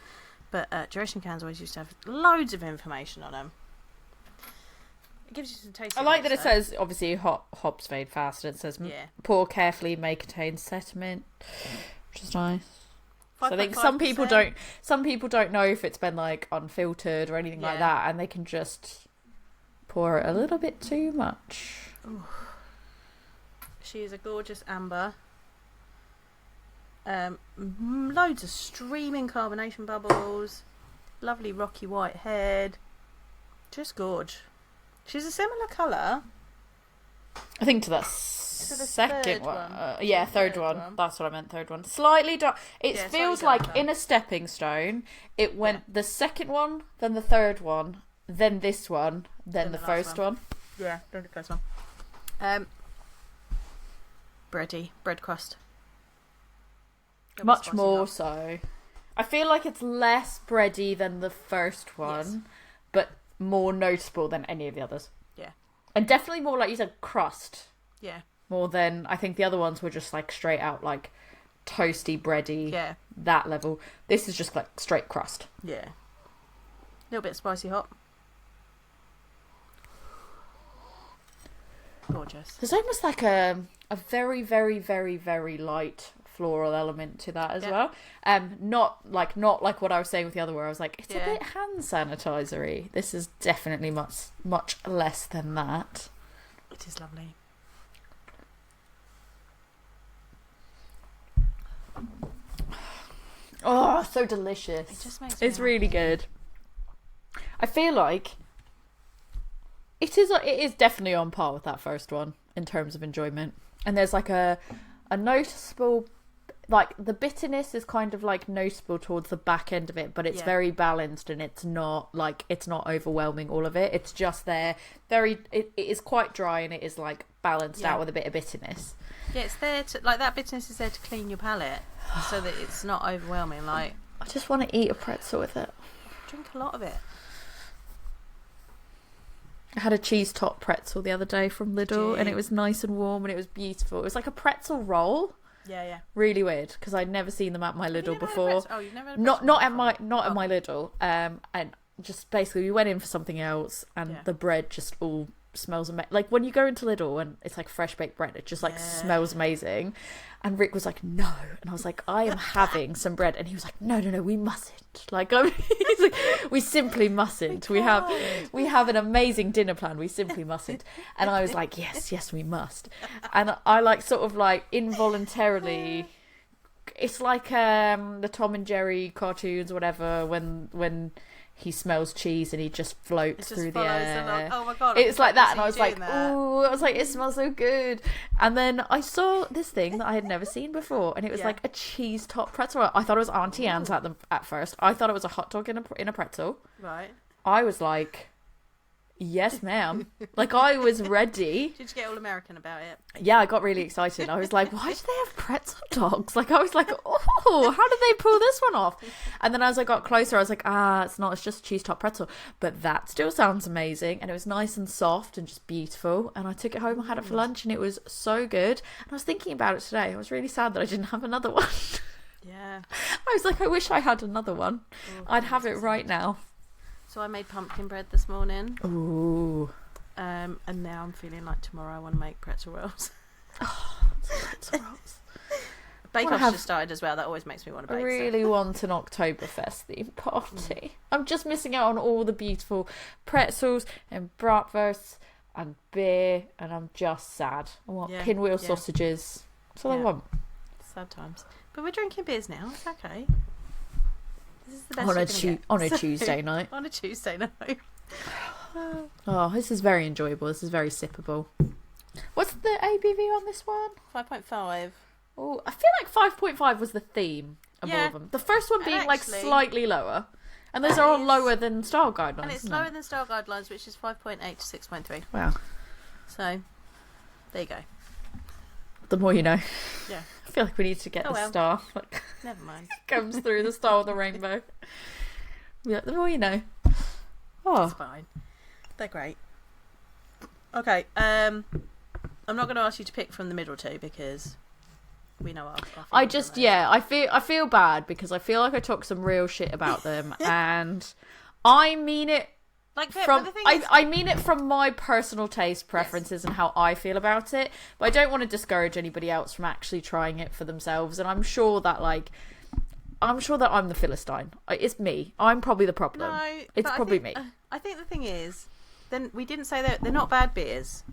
[SPEAKER 1] But duration cans always used to have loads of information on them. It gives you some taste.
[SPEAKER 2] I like that it says, obviously, hops fade fast. And it says, pour carefully, may contain sediment, which is nice. So I think some people don't know if it's been like unfiltered or anything like that, and they can just pour it a little bit too much.
[SPEAKER 1] Ooh. She is a gorgeous amber. Loads of streaming carbonation bubbles. Lovely rocky white head. Just gorge. She's a similar colour.
[SPEAKER 2] I think to the second one. Third one. That's what I meant, third one. Slightly dark. It feels like darker. In a stepping stone, it went the second one, then the third one, then this one, then the first one.
[SPEAKER 1] Yeah, then the first one. Bready, bread crust.
[SPEAKER 2] Much more so. I feel like it's less bready than the first one, but more noticeable than any of the others.
[SPEAKER 1] Yeah.
[SPEAKER 2] And definitely more, like you said, crust.
[SPEAKER 1] Yeah.
[SPEAKER 2] More than, I think the other ones were just like straight out like toasty, bready, that level. This is just like straight crust.
[SPEAKER 1] Yeah. A little bit spicy hot. Gorgeous.
[SPEAKER 2] There's almost like a very, very, very, very light floral element to that as well. Not like what I was saying with the other where I was like, it's a bit hand sanitizer-y. This is definitely much less than that.
[SPEAKER 1] It is lovely.
[SPEAKER 2] Oh, so delicious.
[SPEAKER 1] It just makes me
[SPEAKER 2] It's really good. I feel like it is definitely on par with that first one in terms of enjoyment. And there's like a noticeable, like the bitterness is kind of like noticeable towards the back end of it, but it's very balanced and it's not overwhelming all of it. It's just there. It is quite dry and it is like balanced out with a bit of bitterness.
[SPEAKER 1] Yeah, it's there to, like, that bitterness is there to clean your palate so that it's not overwhelming. Like,
[SPEAKER 2] I just want to eat a pretzel with it.
[SPEAKER 1] Drink a lot of it.
[SPEAKER 2] I had a cheese top pretzel the other day from Lidl and it was nice and warm and it was beautiful. It was like a pretzel roll.
[SPEAKER 1] Yeah.
[SPEAKER 2] Really weird because I'd never seen them at my Lidl before.
[SPEAKER 1] Oh, you've never had a
[SPEAKER 2] not at my Lidl. And just basically we went in for something else and the bread just all smells amazing. Like when you go into Lidl and it's like fresh baked bread, it just like smells amazing. And Rick was like, no, and I was like, I am having some bread, and he was like, no, we mustn't. Like, he's like, we simply mustn't. We have an amazing dinner plan. We simply mustn't. And I was like, yes, we must. And I like sort of like involuntarily. It's like the Tom and Jerry cartoons, or whatever, when he smells cheese and he just floats through the air.
[SPEAKER 1] Oh my god!
[SPEAKER 2] It's like that, and I was like, ooh! I was like, it smells so good. And then I saw this thing that I had never seen before, and it was like a cheese top pretzel. I thought it was Auntie Anne's at first. I thought it was a hot dog in a pretzel.
[SPEAKER 1] Right.
[SPEAKER 2] I was like, yes, ma'am. Like, I was ready.
[SPEAKER 1] Did you get all American about it?
[SPEAKER 2] Yeah, I got really excited. I was like, why do they have pretzel dogs? Like, I was like, oh, how did they pull this one off? And then as I got closer, I was like, it's not, it's just cheese top pretzel. But that still sounds amazing. And it was nice and soft and just beautiful. And I took it home, I had it for lunch, and it was so good. And I was thinking about it today. I was really sad that I didn't have another one.
[SPEAKER 1] Yeah.
[SPEAKER 2] I was like, I wish I had another one. I'd have it right now.
[SPEAKER 1] So I made pumpkin bread this morning.
[SPEAKER 2] Ooh.
[SPEAKER 1] And now I'm feeling like tomorrow I want to make pretzel rolls.
[SPEAKER 2] Pretzel rolls.
[SPEAKER 1] Bake-Off's just started as well. That always makes me want to bake.
[SPEAKER 2] I really want an Oktoberfest themed party. I'm just missing out on all the beautiful pretzels and bratwursts and beer, and I'm just sad. I want pinwheel sausages. That's all I want.
[SPEAKER 1] Sad times. But we're drinking beers now. It's okay. This is the best
[SPEAKER 2] on a Tuesday night.
[SPEAKER 1] On a Tuesday night.
[SPEAKER 2] Oh, this is very enjoyable. This is very sippable. What's the ABV on this one?
[SPEAKER 1] 5.5.
[SPEAKER 2] Oh, I feel like 5.5 was the theme of all of them. The first one being like slightly lower. And those are all lower than style guidelines.
[SPEAKER 1] And it's lower than style guidelines, which is 5.8 to 6.3.
[SPEAKER 2] Wow.
[SPEAKER 1] So, there you go.
[SPEAKER 2] The more you know.
[SPEAKER 1] Yeah.
[SPEAKER 2] I feel like we need to get the star. Like,
[SPEAKER 1] never mind.
[SPEAKER 2] Comes through the star of the rainbow. Yeah, the more you know. Oh.
[SPEAKER 1] It's fine. They're great. Okay. I'm not going to ask you to pick from the middle two because we know our
[SPEAKER 2] I feel bad because I feel like I talk some real shit about them and I mean it I mean it from my personal taste preferences and how I feel about it, but I don't want to discourage anybody else from actually trying it for themselves. And I'm sure that I'm the Philistine. It's me. I'm probably the problem.
[SPEAKER 1] No,
[SPEAKER 2] it's probably me.
[SPEAKER 1] I think the thing is, then we didn't say they're not bad beers.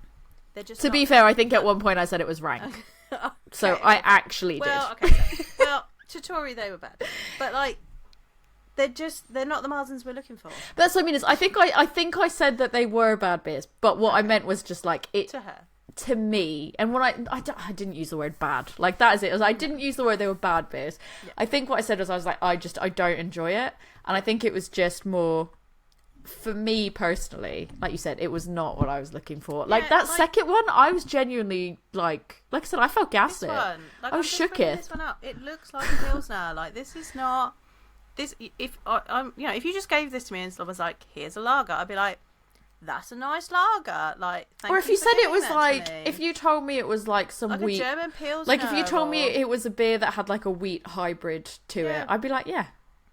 [SPEAKER 1] They're just.
[SPEAKER 2] To be fair, I think at one point I said it was rank. Okay, so I actually did.
[SPEAKER 1] Well, to Tori they were bad, but they're not the Marzens we're looking for.
[SPEAKER 2] That's what I mean. Is I think I said that they were bad beers, but what I meant was just like it
[SPEAKER 1] to her.
[SPEAKER 2] To me, and when I didn't use the word bad, like that is it. I didn't use the word they were bad beers. Yeah. I think what I said was I was like I don't enjoy it, and I think it was just more for me personally. Like you said, it was not what I was looking for. Like that second one, I was genuinely like I said, I felt gaslit. I was shook it.
[SPEAKER 1] This one up. It looks like a Pilsner. Like this is not this. If if you just gave this to me and was like, here's a lager, I'd be like, that's a nice lager. Like,
[SPEAKER 2] or if you said it was like, if you told me it was like some
[SPEAKER 1] like
[SPEAKER 2] wheat,
[SPEAKER 1] a German Pilsner,
[SPEAKER 2] like if you told me it was a beer that had like a wheat hybrid to it, I'd be like, yeah,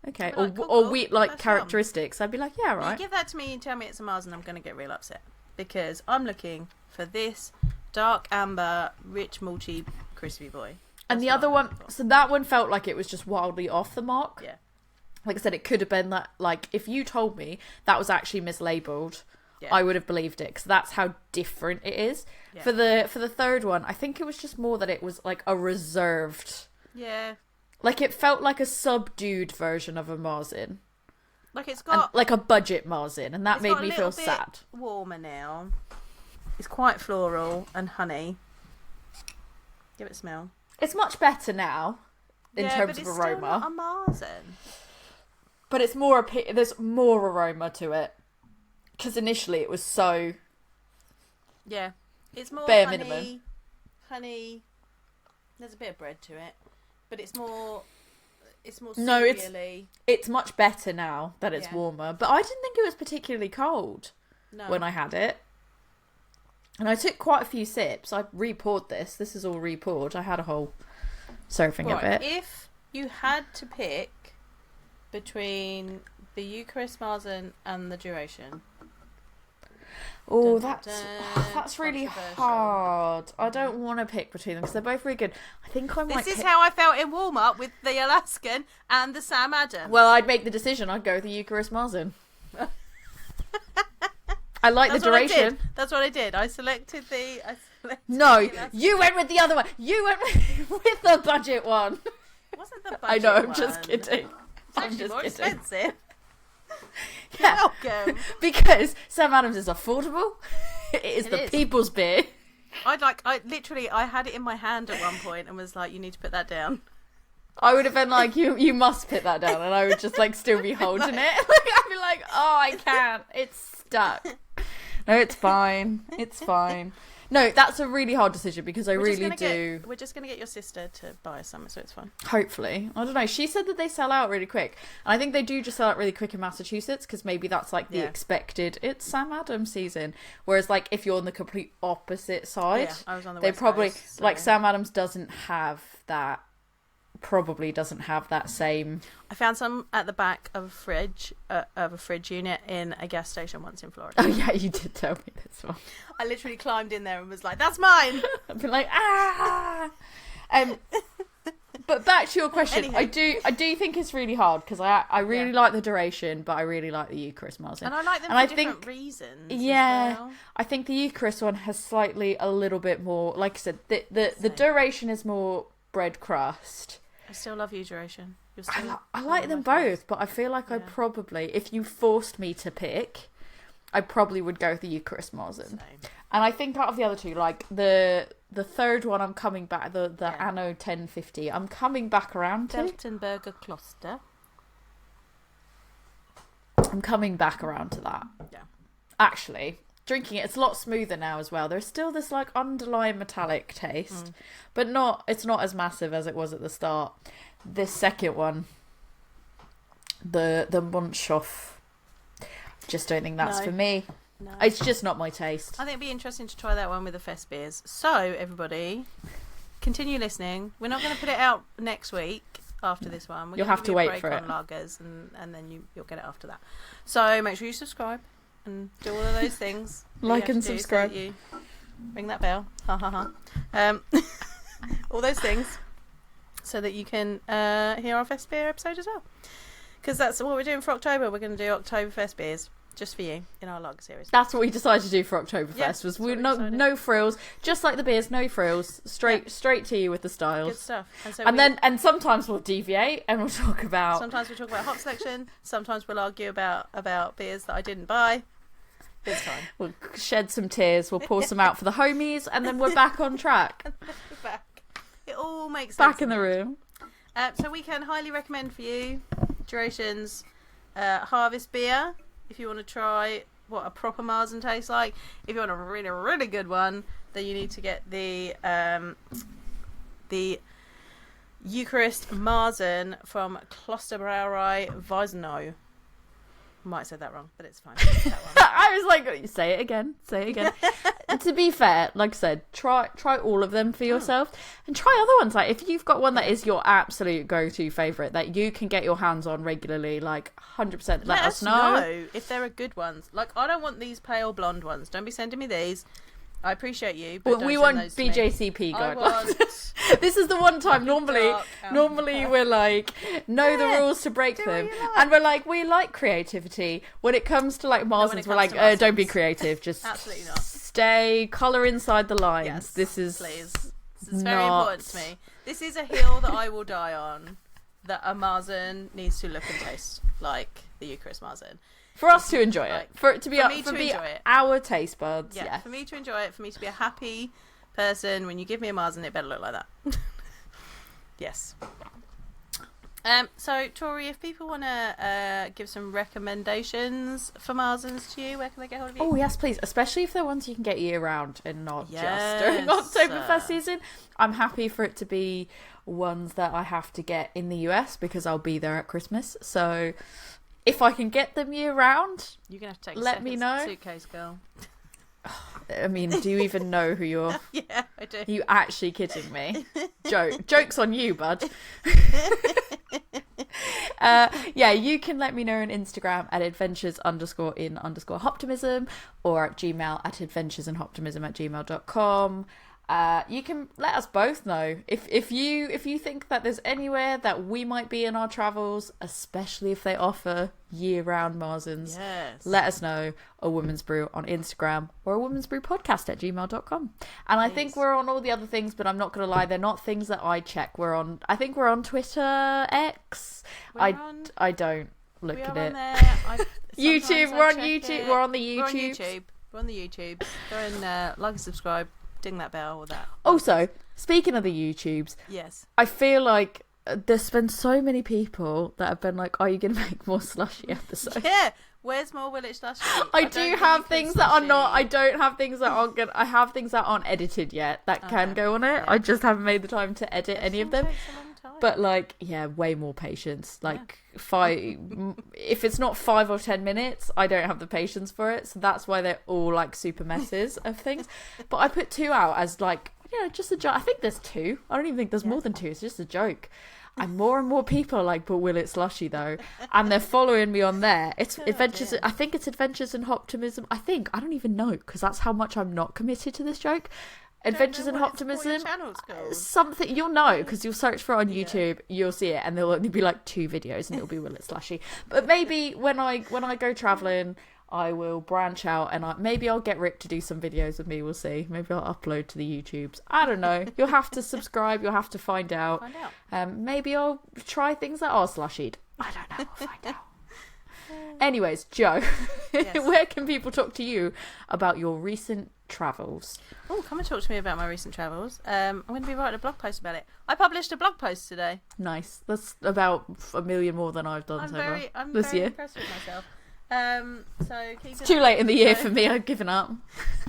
[SPEAKER 2] okay, or
[SPEAKER 1] cool.
[SPEAKER 2] wheat like characteristics. I'd be like, yeah, right.
[SPEAKER 1] You give that to me and tell me it's a Marzen, I'm going to get real upset because I'm looking for this dark amber, rich malty, crispy boy.
[SPEAKER 2] And the other one, so that one felt like it was just wildly off the mark.
[SPEAKER 1] Yeah.
[SPEAKER 2] Like I said, it could have been that. Like if you told me that was actually mislabeled. Yeah. I would have believed it because that's how different it is. Yeah. For the third one, I think it was just more that it was like a reserved.
[SPEAKER 1] Yeah.
[SPEAKER 2] Like it felt like a subdued version of a Marzen.
[SPEAKER 1] Like it's got
[SPEAKER 2] like a budget Marzen, and that made me feel sad.
[SPEAKER 1] Warmer now. It's quite floral and honey. Give it a smell.
[SPEAKER 2] It's much better now in terms of aroma.
[SPEAKER 1] Still not a Marzen.
[SPEAKER 2] But it's more there's more aroma to it. Because initially it was so...
[SPEAKER 1] Yeah. It's more
[SPEAKER 2] bare
[SPEAKER 1] minimum. Honey. There's a bit of bread to it. But it's more cereally.
[SPEAKER 2] It's much better now that it's warmer. But I didn't think it was particularly cold when I had it. And I took quite a few sips. I re-poured this. This is all re-poured. I had a whole serving of it.
[SPEAKER 1] If you had to pick between the Eucharist Marzen and the Duration...
[SPEAKER 2] Oh, that's really hard. I don't want to pick between them because they're both really good. I think I might.
[SPEAKER 1] This is how I felt in warm-up with the Alaskan and the Sam Adams.
[SPEAKER 2] Well, I'd make the decision. I'd go with the Eucharist Marzen. I like the Duration.
[SPEAKER 1] That's what I did. I selected the.
[SPEAKER 2] No, you went with the other one. You went with the budget one.
[SPEAKER 1] It wasn't the budget
[SPEAKER 2] I know. I'm
[SPEAKER 1] one.
[SPEAKER 2] just kidding.
[SPEAKER 1] It's actually more expensive.
[SPEAKER 2] Yeah.
[SPEAKER 1] Welcome.
[SPEAKER 2] Because Sam Adams is affordable. It is the people's beer.
[SPEAKER 1] I had it in my hand at one point and was like, you need to put that down.
[SPEAKER 2] I would have been like, you must put that down, and I would just like still be holding it. I'd be like, oh, I can't. It's stuck. No, it's fine. It's fine. No, that's a really hard decision because we're just going
[SPEAKER 1] to get your sister to buy us some, so it's fine.
[SPEAKER 2] Hopefully. I don't know. She said that they sell out really quick. And I think they do just sell out really quick in Massachusetts because maybe that's like the expected. It's Sam Adams season. Whereas like if you're on the complete opposite side,
[SPEAKER 1] I was on the
[SPEAKER 2] they
[SPEAKER 1] West
[SPEAKER 2] probably
[SPEAKER 1] Coast, so.
[SPEAKER 2] Like Sam Adams doesn't have that. Probably doesn't have that same.
[SPEAKER 1] I found some at the back of a fridge unit in a gas station once in Florida.
[SPEAKER 2] Oh yeah, you did tell me this one.
[SPEAKER 1] I literally climbed in there and was like, "That's mine."
[SPEAKER 2] I've been like, ah. But back to your question, anyway. I do think it's really hard because I really like the Duration, but I really like the Eucharist Marzen,
[SPEAKER 1] and I like them for different reasons.
[SPEAKER 2] Yeah,
[SPEAKER 1] as well.
[SPEAKER 2] I think the Eucharist one has slightly a little bit more. Like I said, the Duration is more bread crust.
[SPEAKER 1] I still love you, Duration.
[SPEAKER 2] I like them both, but I feel like I probably, if you forced me to pick, I probably would go with the Eucharist Marzen. And I think out of the other two, like the third one, I'm coming back. The Anno 1050, I'm coming back around to.
[SPEAKER 1] Weltenburger Kloster.
[SPEAKER 2] I'm coming back around to that.
[SPEAKER 1] Yeah.
[SPEAKER 2] Actually, drinking it, it's a lot smoother now as well. There's still this like underlying metallic taste, but it's not as massive as it was at the start. This second one, the Mönchshof, just don't think that's for me. No. It's just not my taste.
[SPEAKER 1] I think it'd be interesting to try that one with the fest beers. So everybody, continue listening. We're not going to put it out next week after this one.
[SPEAKER 2] You'll have to wait for it.
[SPEAKER 1] Lagers, and then you'll get it after that. So make sure you subscribe and do all of those things.
[SPEAKER 2] Like and subscribe.
[SPEAKER 1] So you ring that bell. Ha ha ha. All those things, so that you can hear our fest beer episode as well. Because that's what we're doing for October. We're going to do Oktoberfest beers. Just for you in our lager series.
[SPEAKER 2] That's what we decided to do for Oktoberfest. Was we no frills, just like the beers, no frills, straight to you with the styles.
[SPEAKER 1] Good stuff.
[SPEAKER 2] And sometimes we'll deviate and we'll talk about.
[SPEAKER 1] Sometimes we'll talk about hop selection. Sometimes we'll argue about beers that I didn't buy. It's fine.
[SPEAKER 2] We'll shed some tears. We'll pour some out for the homies, and then we're back on track.
[SPEAKER 1] We're back. It all makes sense.
[SPEAKER 2] Back in the room.
[SPEAKER 1] So we can highly recommend for you Duration's Harvest beer. If you want to try what a proper Marzen tastes like, if you want a really, really good one, then you need to get the Eucharius Marzen from Klosterbrauerei Weissenohe. Might have said that wrong, but it's fine.
[SPEAKER 2] I was like, say it again. To be fair, like I said, try all of them for yourself, and try other ones. Like if you've got one that is your absolute go-to favourite that you can get your hands on regularly, like 100%, let us know
[SPEAKER 1] if there are good ones. Like I don't want these pale blonde ones. Don't be sending me these. I appreciate you, but
[SPEAKER 2] we want BJCP guidelines. This is the one time normally we're like, know the rules to break them, like. And we're like, we like creativity. When it comes to like Marzens, we're like, don't be creative, just
[SPEAKER 1] absolutely not.
[SPEAKER 2] Stay colour inside the lines.
[SPEAKER 1] Yes,
[SPEAKER 2] please.
[SPEAKER 1] This is very important to me. This is a hill that I will die on. That a Marzen needs to look and taste like the Eucharist Marzen.
[SPEAKER 2] For us to enjoy it. For it to be our taste buds.
[SPEAKER 1] Yeah,
[SPEAKER 2] yes.
[SPEAKER 1] For me to enjoy it. For me to be a happy person. When you give me a Marzen, it better look like that. Yes. So, Tori, if people want to give some recommendations for Marzens to you, where can they get hold of you?
[SPEAKER 2] Oh, yes, please. Especially if they're ones you can get year-round and not just during Oktoberfest season. I'm happy for it to be ones that I have to get in the US because I'll be there at Christmas. So... if I can get them year round,
[SPEAKER 1] you're gonna have to take
[SPEAKER 2] let me know.
[SPEAKER 1] Suitcase girl.
[SPEAKER 2] I mean, do you even know who you're?
[SPEAKER 1] Yeah, I do.
[SPEAKER 2] Are you actually kidding me? Joke's on you, bud. Yeah, you can let me know on Instagram at adventures_in_optimism or at gmail at adventuresinoptimism@gmail.com. You can let us both know if you think that there's anywhere that we might be in our travels, especially if they offer year-round Marzens.
[SPEAKER 1] Yes.
[SPEAKER 2] Let us know. A Woman's Brew on Instagram or a Woman's Brew podcast at gmail.com. And I think we're on all the other things, but I'm not going to lie, they're not things that I check. I think we're on Twitter, X. I don't look at it. YouTube. We're on YouTube. We're on the YouTube.
[SPEAKER 1] We're on the YouTube. Go and like and subscribe. Ding that bell or that.
[SPEAKER 2] Also, speaking of the YouTubes,
[SPEAKER 1] yes,
[SPEAKER 2] I feel like there's been so many people that have been like, "Are you going to make more slushy episodes?"
[SPEAKER 1] Yeah, where's more Will It Slushy?
[SPEAKER 2] I do have things that are not. I don't have things that aren't good. I have things that aren't edited yet that can go on it. Yeah. I just haven't made the time to edit any of them. But like, yeah, way more patience. Like 5, if it's not 5 or 10 minutes, I don't have the patience for it. So that's why they're all like super messes of things. But I put 2 out as like, just a joke. I think there's 2. I don't even think there's more than 2. It's just a joke. And more people are like, but will it slushy though? And they're following me on there. It's Adventures. I think it's Adventures in Optimism. I don't even know because that's how much I'm not committed to this joke. Adventures in Optimism. Something you'll know because you'll search for it on YouTube. You'll see it, and there'll only be like 2 videos, and it'll be Will It Slushy. But maybe when I go traveling, I will branch out, and maybe I'll get Rick to do some videos with me. We'll see. Maybe I'll upload to the YouTubes. I don't know. You'll have to subscribe. You'll have to find out. Maybe I'll try things that are slushied. I don't know. I'll find out. Anyways, Joe.
[SPEAKER 1] Yes.
[SPEAKER 2] Where can people talk to you about your recent travels?
[SPEAKER 1] Oh, come and talk to me about my recent travels. I'm going to be writing a blog post about it. I published a blog post today.
[SPEAKER 2] Nice. That's about 1 million more than I've done
[SPEAKER 1] I'm
[SPEAKER 2] so
[SPEAKER 1] very,
[SPEAKER 2] far
[SPEAKER 1] I'm
[SPEAKER 2] this
[SPEAKER 1] very
[SPEAKER 2] year.
[SPEAKER 1] impressed with myself. So keep
[SPEAKER 2] It's too late in the year for me. I've given up.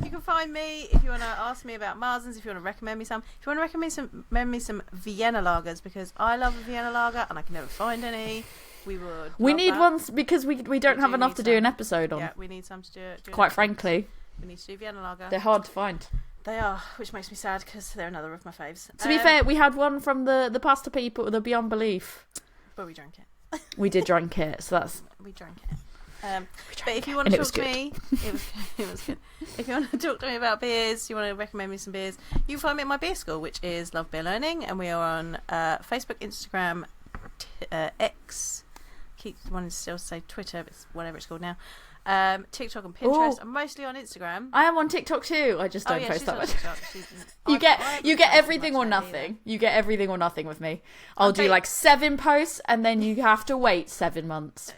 [SPEAKER 1] You can find me if you want to ask me about Marzens, if you want to recommend me some. If you want to recommend me some Vienna lagers, because I love a Vienna lager and I can never find any. We
[SPEAKER 2] need
[SPEAKER 1] that.
[SPEAKER 2] ones because we don't have enough to do an episode on.
[SPEAKER 1] Yeah, we need some to do
[SPEAKER 2] Quite frankly.
[SPEAKER 1] We need to do Vienna lager.
[SPEAKER 2] They're hard to find.
[SPEAKER 1] They are, which makes me sad because they're another of my faves.
[SPEAKER 2] To be fair, we had one from the pasta people, the Beyond Belief.
[SPEAKER 1] But we drank it.
[SPEAKER 2] We did drink it, so that's...
[SPEAKER 1] We drank it. But if you want to talk to me, it was good. If you want to talk to me about beers, you want to recommend me some beers, you can find me at my beer school, which is Love Beer Learning, and we are on Facebook, Instagram, X. Keep wanting to still say Twitter, but it's whatever it's called now. TikTok and Pinterest. I'm mostly on Instagram.
[SPEAKER 2] I am on TikTok too. I just don't post that much. You get everything or nothing. You get everything or nothing with me. I'll do like 7 posts and then you have to wait 7 months.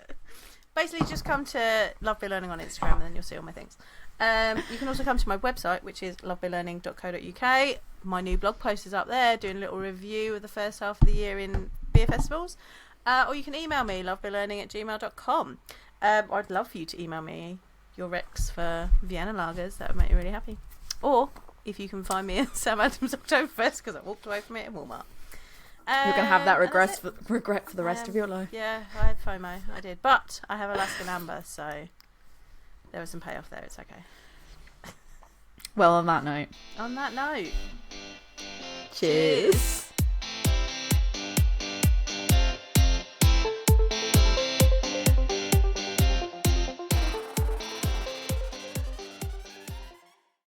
[SPEAKER 1] Basically, just come to Love Beer Learning on Instagram and then you'll see all my things. You can also come to my website, which is lovebeerlearning.co.uk. My new blog post is up there, doing a little review of the first half of the year in beer festivals. Or you can email me, lovebeerlearning@gmail.com. I'd love for you to email me your recs for Vienna lagers. That would make me really happy. Or if you can find me at Sam Adams Oktoberfest, because I walked away from it in Walmart.
[SPEAKER 2] You're going to have that regret for the rest of your life.
[SPEAKER 1] Yeah, I had FOMO. I did. But I have Alaskan Amber, so there was some payoff there. It's okay.
[SPEAKER 2] Well, on that note.
[SPEAKER 1] On that note.
[SPEAKER 2] Cheers.